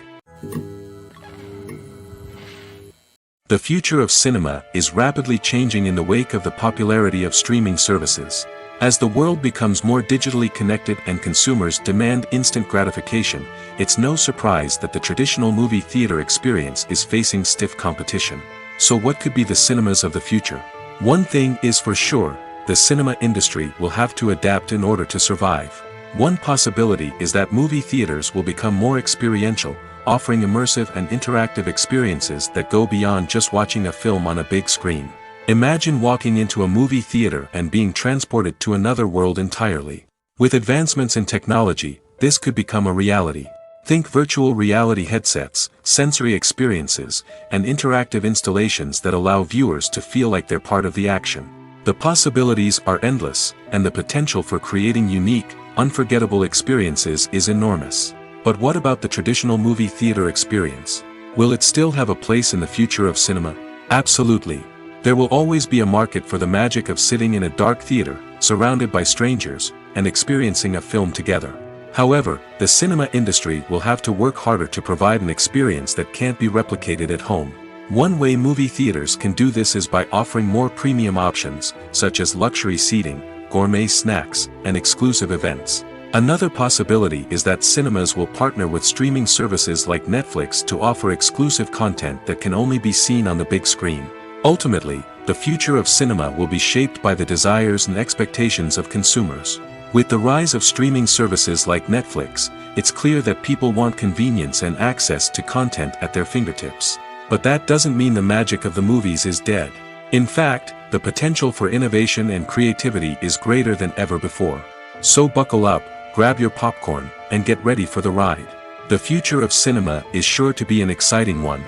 The future of cinema is rapidly changing in the wake of the popularity of streaming services. As the world becomes more digitally connected and consumers demand instant gratification, it's no surprise that the traditional movie theater experience is facing stiff competition. So what could be the cinemas of the future? One thing is for sure, the cinema industry will have to adapt in order to survive. One possibility is that movie theaters will become more experiential, offering immersive and interactive experiences that go beyond just watching a film on a big screen. Imagine walking into a movie theater and being transported to another world entirely. With advancements in technology, this could become a reality. Think virtual reality headsets, sensory experiences, and interactive installations that allow viewers to feel like they're part of the action. The possibilities are endless, and the potential for creating unique, unforgettable experiences is enormous. But what about the traditional movie theater experience? Will it still have a place in the future of cinema? Absolutely. There will always be a market for the magic of sitting in a dark theater, surrounded by strangers, and experiencing a film together. However, the cinema industry will have to work harder to provide an experience that can't be replicated at home. One way movie theaters can do this is by offering more premium options, such as luxury seating, gourmet snacks, and exclusive events. Another possibility is that cinemas will partner with streaming services like Netflix to offer exclusive content that can only be seen on the big screen. Ultimately, the future of cinema will be shaped by the desires and expectations of consumers. With the rise of streaming services like Netflix, it's clear that people want convenience and access to content at their fingertips. But that doesn't mean the magic of the movies is dead. In fact, the potential for innovation and creativity is greater than ever before. So buckle up, grab your popcorn, and get ready for the ride. The future of cinema is sure to be an exciting one.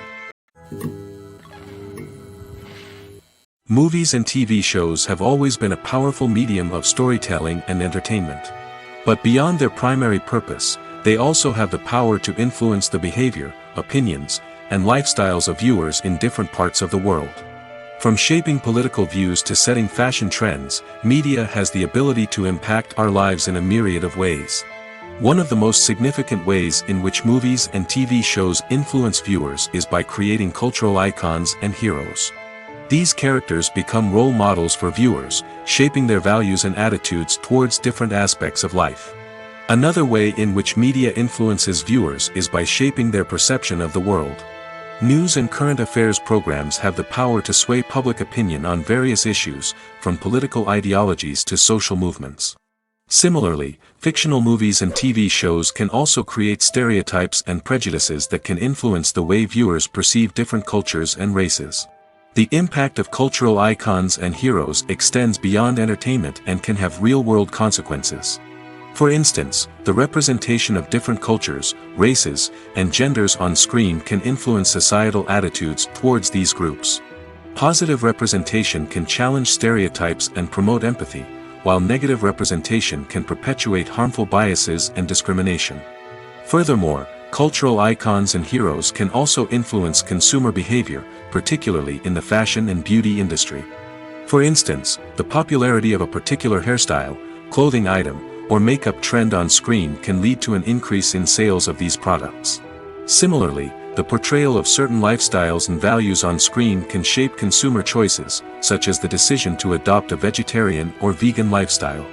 Movies and TV shows have always been a powerful medium of storytelling and entertainment. But beyond their primary purpose, they also have the power to influence the behavior, opinions, and lifestyles of viewers in different parts of the world. From shaping political views to setting fashion trends, media has the ability to impact our lives in a myriad of ways. One of the most significant ways in which movies and TV shows influence viewers is by creating cultural icons and heroes. These characters become role models for viewers, shaping their values and attitudes towards different aspects of life. Another way in which media influences viewers is by shaping their perception of the world. News and current affairs programs have the power to sway public opinion on various issues, from political ideologies to social movements. Similarly, fictional movies and TV shows can also create stereotypes and prejudices that can influence the way viewers perceive different cultures and races. The impact of cultural icons and heroes extends beyond entertainment and can have real-world consequences. For instance, the representation of different cultures, races, and genders on screen can influence societal attitudes towards these groups. Positive representation can challenge stereotypes and promote empathy, while negative representation can perpetuate harmful biases and discrimination. Furthermore, cultural icons and heroes can also influence consumer behavior, particularly in the fashion and beauty industry. For instance, the popularity of a particular hairstyle, clothing item, or makeup trend on screen can lead to an increase in sales of these products. Similarly, the portrayal of certain lifestyles and values on screen can shape consumer choices, such as the decision to adopt a vegetarian or vegan lifestyle.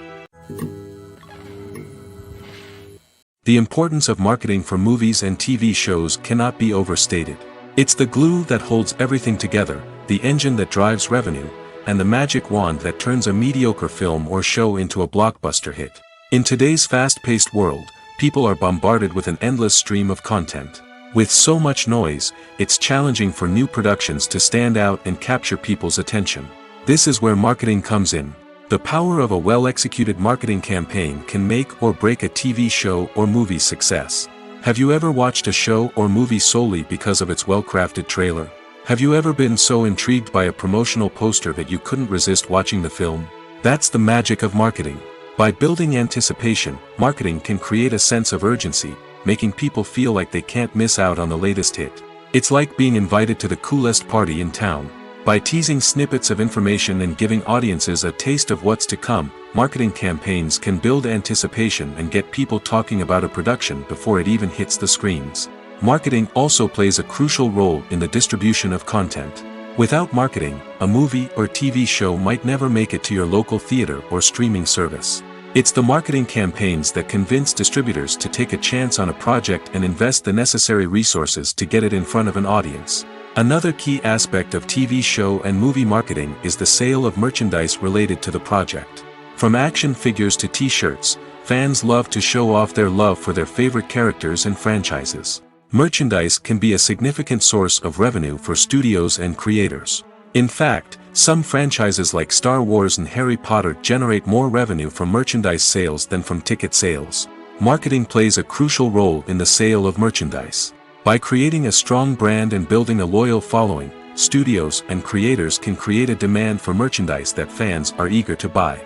The importance of marketing for movies and TV shows cannot be overstated. It's the glue that holds everything together, the engine that drives revenue, and the magic wand that turns a mediocre film or show into a blockbuster hit. In today's fast-paced world, people are bombarded with an endless stream of content. With so much noise, it's challenging for new productions to stand out and capture people's attention. This is where marketing comes in. The power of a well-executed marketing campaign can make or break a TV show or movie's success. Have you ever watched a show or movie solely because of its well-crafted trailer? Have you ever been so intrigued by a promotional poster that you couldn't resist watching the film? That's the magic of marketing. By building anticipation, marketing can create a sense of urgency, making people feel like they can't miss out on the latest hit. It's like being invited to the coolest party in town. By teasing snippets of information and giving audiences a taste of what's to come, marketing campaigns can build anticipation and get people talking about a production before it even hits the screens. Marketing also plays a crucial role in the distribution of content. Without marketing, a movie or TV show might never make it to your local theater or streaming service. It's the marketing campaigns that convince distributors to take a chance on a project and invest the necessary resources to get it in front of an audience. Another key aspect of TV show and movie marketing is the sale of merchandise related to the project. From action figures to t-shirts, fans love to show off their love for their favorite characters and franchises. Merchandise can be a significant source of revenue for studios and creators. In fact, some franchises like Star Wars and Harry Potter generate more revenue from merchandise sales than from ticket sales. Marketing plays a crucial role in the sale of merchandise. By creating a strong brand and building a loyal following, studios and creators can create a demand for merchandise that fans are eager to buy.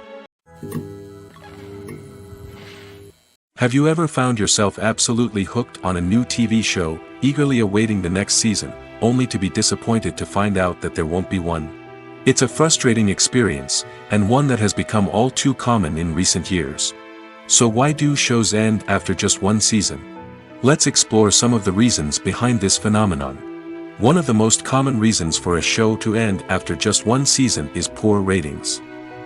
Have you ever found yourself absolutely hooked on a new TV show, eagerly awaiting the next season, only to be disappointed to find out that there won't be one? It's a frustrating experience, and one that has become all too common in recent years. So why do shows end after just one season? Let's explore some of the reasons behind this phenomenon. One of the most common reasons for a show to end after just one season is poor ratings.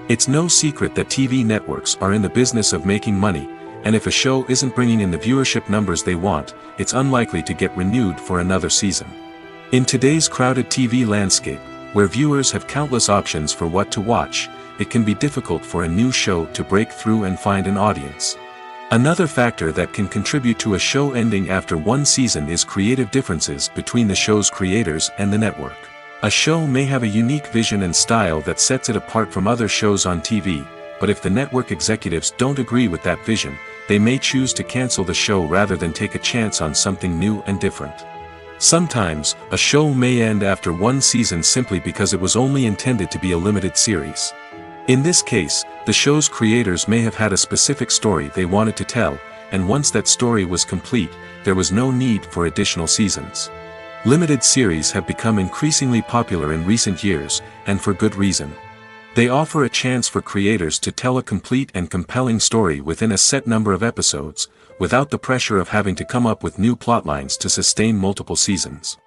It's no secret that TV networks are in the business of making money, and if a show isn't bringing in the viewership numbers they want, it's unlikely to get renewed for another season. In today's crowded TV landscape, where viewers have countless options for what to watch, it can be difficult for a new show to break through and find an audience. Another factor that can contribute to a show ending after one season is creative differences between the show's creators and the network. A show may have a unique vision and style that sets it apart from other shows on TV, but if the network executives don't agree with that vision, they may choose to cancel the show rather than take a chance on something new and different. Sometimes, a show may end after one season simply because it was only intended to be a limited series. In this case, the show's creators may have had a specific story they wanted to tell, and once that story was complete, there was no need for additional seasons. Limited series have become increasingly popular in recent years, and for good reason. They offer a chance for creators to tell a complete and compelling story within a set number of episodes, without the pressure of having to come up with new plotlines to sustain multiple seasons.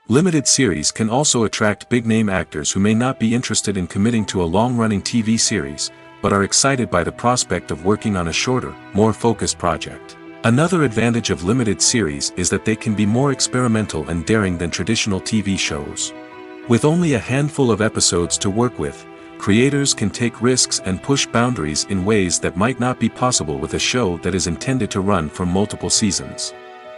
Limited series can also attract big-name actors who may not be interested in committing to a long-running TV series, but are excited by the prospect of working on a shorter, more focused project. Another advantage of limited series is that they can be more experimental and daring than traditional TV shows. With only a handful of episodes to work with, creators can take risks and push boundaries in ways that might not be possible with a show that is intended to run for multiple seasons.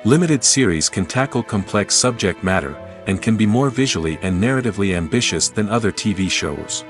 Limited series can tackle complex subject matter, and can be more visually and narratively ambitious than other TV shows.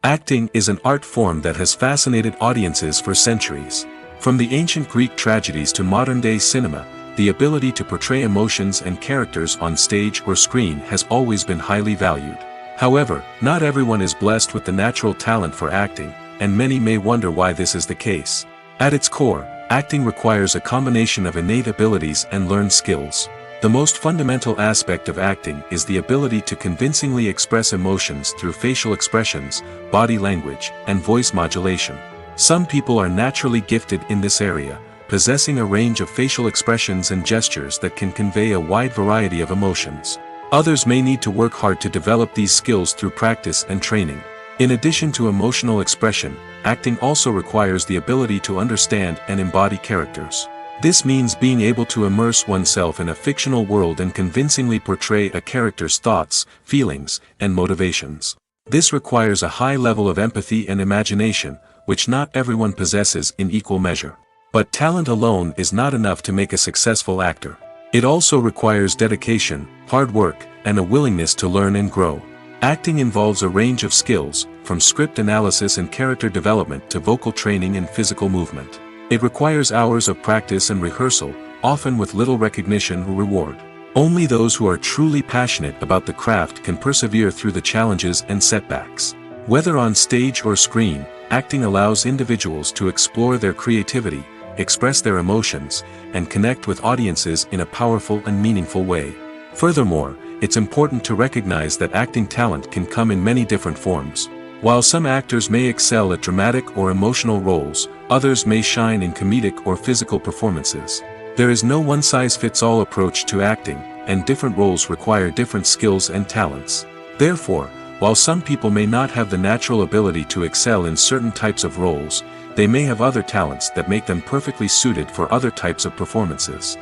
Acting is an art form that has fascinated audiences for centuries. From the ancient Greek tragedies to modern-day cinema, the ability to portray emotions and characters on stage or screen has always been highly valued. However, not everyone is blessed with the natural talent for acting, and many may wonder why this is the case. At its core, acting requires a combination of innate abilities and learned skills. The most fundamental aspect of acting is the ability to convincingly express emotions through facial expressions, body language, and voice modulation. Some people are naturally gifted in this area, possessing a range of facial expressions and gestures that can convey a wide variety of emotions. Others may need to work hard to develop these skills through practice and training. In addition to emotional expression, acting also requires the ability to understand and embody characters. This means being able to immerse oneself in a fictional world and convincingly portray a character's thoughts, feelings, and motivations. This requires a high level of empathy and imagination, which not everyone possesses in equal measure. But talent alone is not enough to make a successful actor. It also requires dedication, hard work, and a willingness to learn and grow. Acting involves a range of skills, from script analysis and character development to vocal training and physical movement. It requires hours of practice and rehearsal, often with little recognition or reward. Only those who are truly passionate about the craft can persevere through the challenges and setbacks. Whether on stage or screen, acting allows individuals to explore their creativity, express their emotions, and connect with audiences in a powerful and meaningful way. Furthermore, it's important to recognize that acting talent can come in many different forms. While some actors may excel at dramatic or emotional roles, others may shine in comedic or physical performances. There is no one-size-fits-all approach to acting, and different roles require different skills and talents. Therefore, while some people may not have the natural ability to excel in certain types of roles, they may have other talents that make them perfectly suited for other types of performances.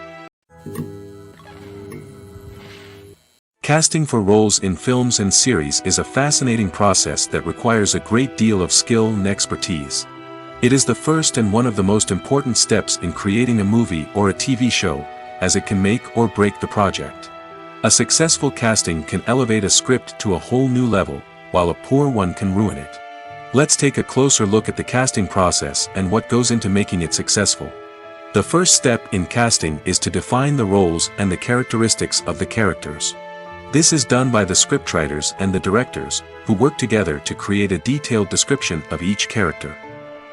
Casting for roles in films and series is a fascinating process that requires a great deal of skill and expertise. It is the first and one of the most important steps in creating a movie or a TV show, as it can make or break the project. A successful casting can elevate a script to a whole new level, while a poor one can ruin it. Let's take a closer look at the casting process and what goes into making it successful. The first step in casting is to define the roles and the characteristics of the characters. This is done by the scriptwriters and the directors, who work together to create a detailed description of each character.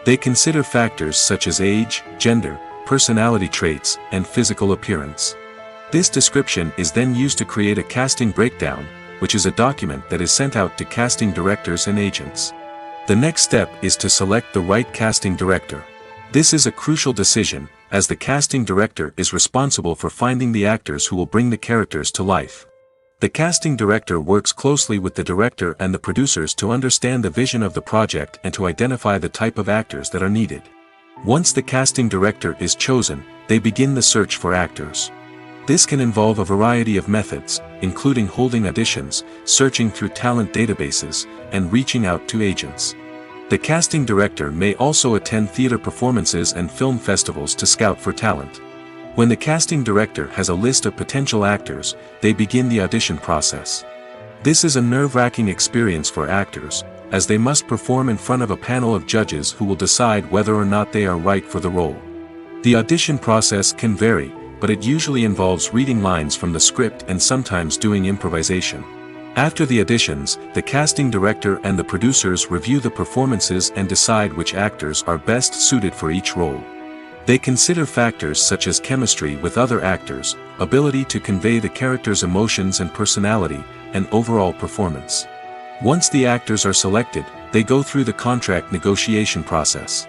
They consider factors such as age, gender, personality traits, and physical appearance. This description is then used to create a casting breakdown, which is a document that is sent out to casting directors and agents. The next step is to select the right casting director. This is a crucial decision, as the casting director is responsible for finding the actors who will bring the characters to life. The casting director works closely with the director and the producers to understand the vision of the project and to identify the type of actors that are needed. Once the casting director is chosen, they begin the search for actors. This can involve a variety of methods, including holding auditions, searching through talent databases, and reaching out to agents. The casting director may also attend theater performances and film festivals to scout for talent. When the casting director has a list of potential actors, they begin the audition process. This is a nerve-wracking experience for actors, as they must perform in front of a panel of judges who will decide whether or not they are right for the role. The audition process can vary, but it usually involves reading lines from the script and sometimes doing improvisation. After the auditions, the casting director and the producers review the performances and decide which actors are best suited for each role. They consider factors such as chemistry with other actors, ability to convey the character's emotions and personality, and overall performance. Once the actors are selected, they go through the contract negotiation process.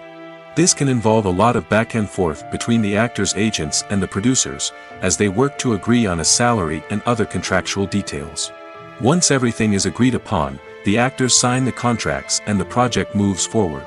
This can involve a lot of back and forth between the actors' agents and the producers, as they work to agree on a salary and other contractual details. Once everything is agreed upon, the actors sign the contracts and the project moves forward.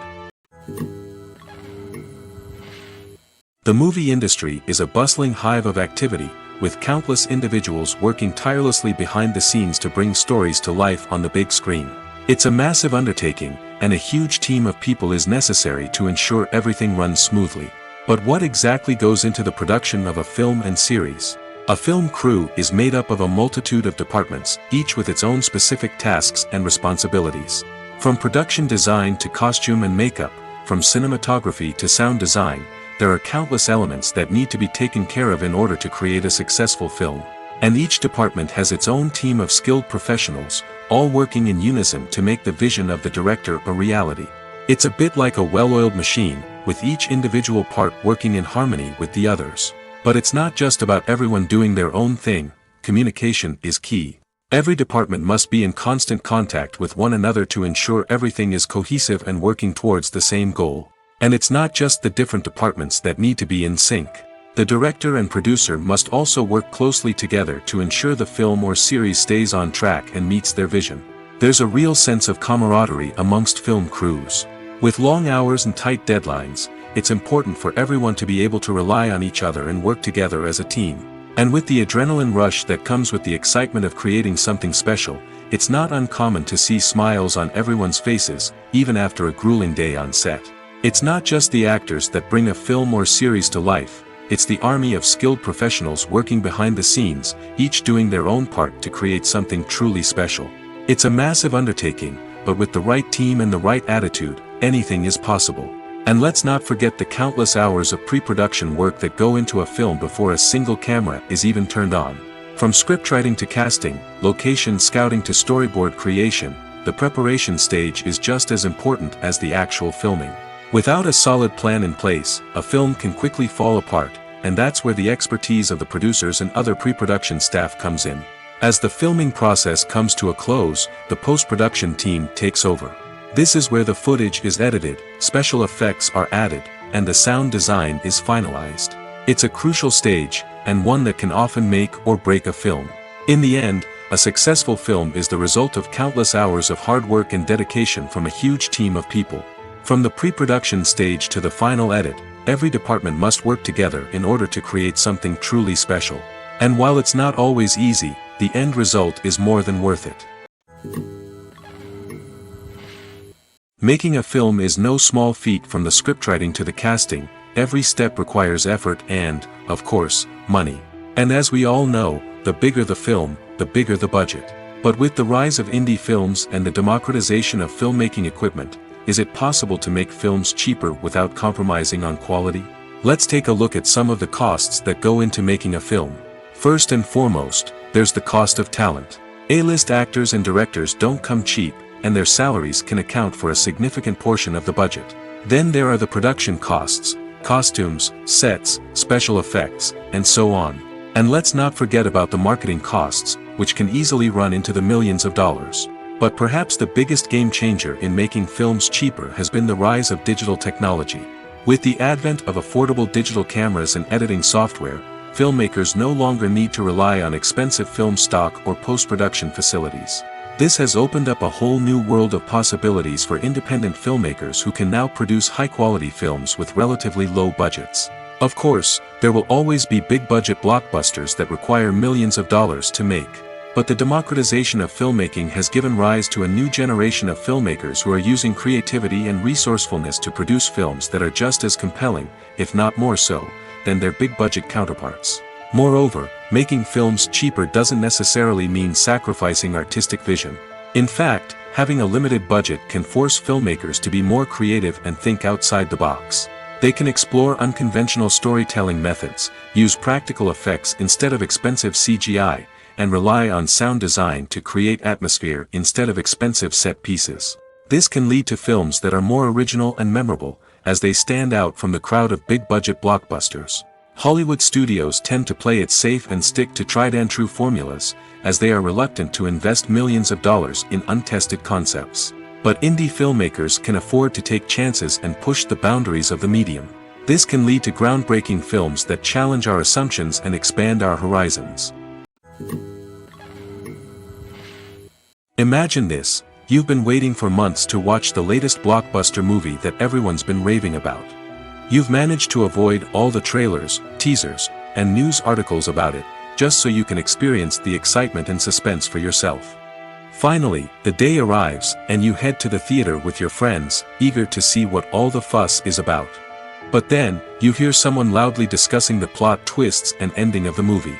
The movie industry is a bustling hive of activity, with countless individuals working tirelessly behind the scenes to bring stories to life on the big screen. It's a massive undertaking, and a huge team of people is necessary to ensure everything runs smoothly. But what exactly goes into the production of a film and series? A film crew is made up of a multitude of departments, each with its own specific tasks and responsibilities. From production design to costume and makeup, from cinematography to sound design, there are countless elements that need to be taken care of in order to create a successful film. And each department has its own team of skilled professionals, all working in unison to make the vision of the director a reality. It's a bit like a well-oiled machine, with each individual part working in harmony with the others. But it's not just about everyone doing their own thing. Communication is key. Every department must be in constant contact with one another to ensure everything is cohesive and working towards the same goal. And it's not just the different departments that need to be in sync. The director and producer must also work closely together to ensure the film or series stays on track and meets their vision. There's a real sense of camaraderie amongst film crews. With long hours and tight deadlines, it's important for everyone to be able to rely on each other and work together as a team. And with the adrenaline rush that comes with the excitement of creating something special, it's not uncommon to see smiles on everyone's faces, even after a grueling day on set. It's not just the actors that bring a film or series to life, it's the army of skilled professionals working behind the scenes, each doing their own part to create something truly special. It's a massive undertaking, but with the right team and the right attitude, anything is possible. And let's not forget the countless hours of pre-production work that go into a film before a single camera is even turned on. From scriptwriting to casting, location scouting to storyboard creation, the preparation stage is just as important as the actual filming. Without a solid plan in place, a film can quickly fall apart, and that's where the expertise of the producers and other pre-production staff comes in. As the filming process comes to a close, the post-production team takes over. This is where the footage is edited, special effects are added, and the sound design is finalized. It's a crucial stage, and one that can often make or break a film. In the end, a successful film is the result of countless hours of hard work and dedication from a huge team of people. From the pre-production stage to the final edit, every department must work together in order to create something truly special. And while it's not always easy, the end result is more than worth it. Making a film is no small feat. From the scriptwriting to the casting, every step requires effort and, of course, money. And as we all know, the bigger the film, the bigger the budget. But with the rise of indie films and the democratization of filmmaking equipment, is it possible to make films cheaper without compromising on quality? Let's take a look at some of the costs that go into making a film. First and foremost, there's the cost of talent. A-list actors and directors don't come cheap, and their salaries can account for a significant portion of the budget. Then there are the production costs, costumes, sets, special effects, and so on. And let's not forget about the marketing costs, which can easily run into the millions of dollars. But perhaps the biggest game changer in making films cheaper has been the rise of digital technology. With the advent of affordable digital cameras and editing software, filmmakers no longer need to rely on expensive film stock or post-production facilities. This has opened up a whole new world of possibilities for independent filmmakers who can now produce high-quality films with relatively low budgets. Of course, there will always be big-budget blockbusters that require millions of dollars to make. But the democratization of filmmaking has given rise to a new generation of filmmakers who are using creativity and resourcefulness to produce films that are just as compelling, if not more so, than their big-budget counterparts. Moreover, making films cheaper doesn't necessarily mean sacrificing artistic vision. In fact, having a limited budget can force filmmakers to be more creative and think outside the box. They can explore unconventional storytelling methods, use practical effects instead of expensive CGI, and rely on sound design to create atmosphere instead of expensive set pieces. This can lead to films that are more original and memorable, as they stand out from the crowd of big-budget blockbusters. Hollywood studios tend to play it safe and stick to tried-and-true formulas, as they are reluctant to invest millions of dollars in untested concepts. But indie filmmakers can afford to take chances and push the boundaries of the medium. This can lead to groundbreaking films that challenge our assumptions and expand our horizons. Imagine this: you've been waiting for months to watch the latest blockbuster movie that everyone's been raving about. You've managed to avoid all the trailers, teasers, and news articles about it, just so you can experience the excitement and suspense for yourself. Finally, the day arrives, and you head to the theater with your friends, eager to see what all the fuss is about. But then, you hear someone loudly discussing the plot twists and ending of the movie.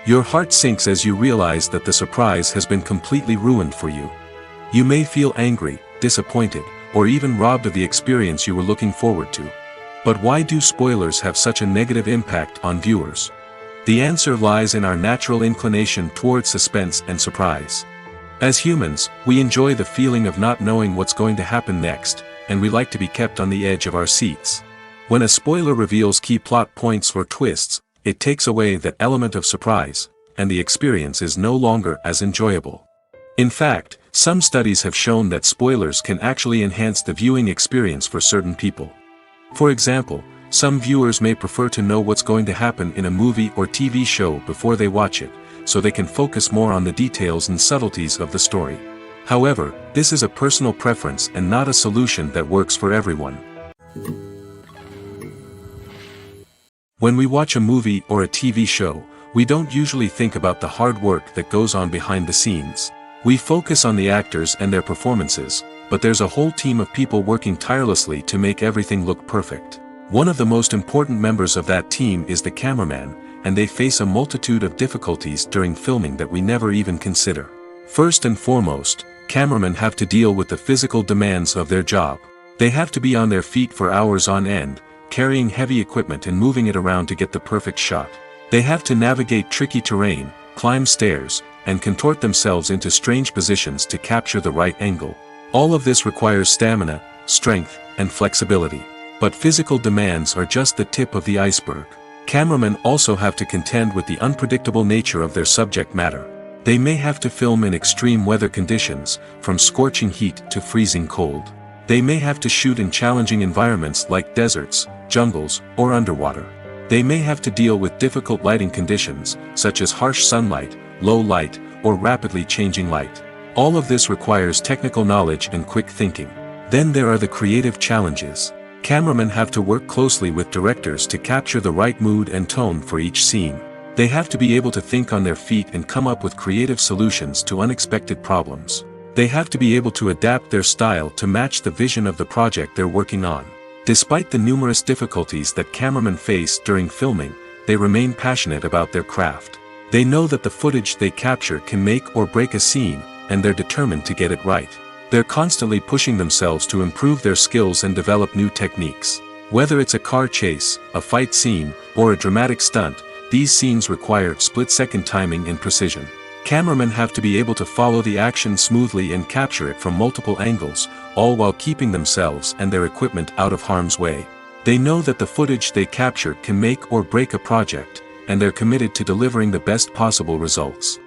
Your heart sinks as you realize that the surprise has been completely ruined for you. You may feel angry, disappointed, or even robbed of the experience you were looking forward to. But why do spoilers have such a negative impact on viewers? The answer lies in our natural inclination toward suspense and surprise. As humans, we enjoy the feeling of not knowing what's going to happen next, and we like to be kept on the edge of our seats. When a spoiler reveals key plot points or twists, it takes away that element of surprise, and the experience is no longer as enjoyable. In fact, some studies have shown that spoilers can actually enhance the viewing experience for certain people. For example, some viewers may prefer to know what's going to happen in a movie or TV show before they watch it, so they can focus more on the details and subtleties of the story. However, this is a personal preference and not a solution that works for everyone. When we watch a movie or a TV show, we don't usually think about the hard work that goes on behind the scenes. We focus on the actors and their performances, but there's a whole team of people working tirelessly to make everything look perfect. One of the most important members of that team is the cameraman, and they face a multitude of difficulties during filming that we never even consider. First and foremost, cameramen have to deal with the physical demands of their job. They have to be on their feet for hours on end, carrying heavy equipment and moving it around to get the perfect shot. They have to navigate tricky terrain, climb stairs, and contort themselves into strange positions to capture the right angle. All of this requires stamina, strength, and flexibility. But physical demands are just the tip of the iceberg. Cameramen also have to contend with the unpredictable nature of their subject matter. They may have to film in extreme weather conditions, from scorching heat to freezing cold. They may have to shoot in challenging environments like deserts, jungles, or underwater. They may have to deal with difficult lighting conditions, such as harsh sunlight, low light, or rapidly changing light. All of this requires technical knowledge and quick thinking. Then there are the creative challenges. Cameramen have to work closely with directors to capture the right mood and tone for each scene. They have to be able to think on their feet and come up with creative solutions to unexpected problems. They have to be able to adapt their style to match the vision of the project they're working on. Despite the numerous difficulties that cameramen face during filming, they remain passionate about their craft. They know that the footage they capture can make or break a scene, and they're determined to get it right. They're constantly pushing themselves to improve their skills and develop new techniques. Whether it's a car chase, a fight scene, or a dramatic stunt, these scenes require split-second timing and precision. Cameramen have to be able to follow the action smoothly and capture it from multiple angles, all while keeping themselves and their equipment out of harm's way. They know that the footage they capture can make or break a project, and they're committed to delivering the best possible results.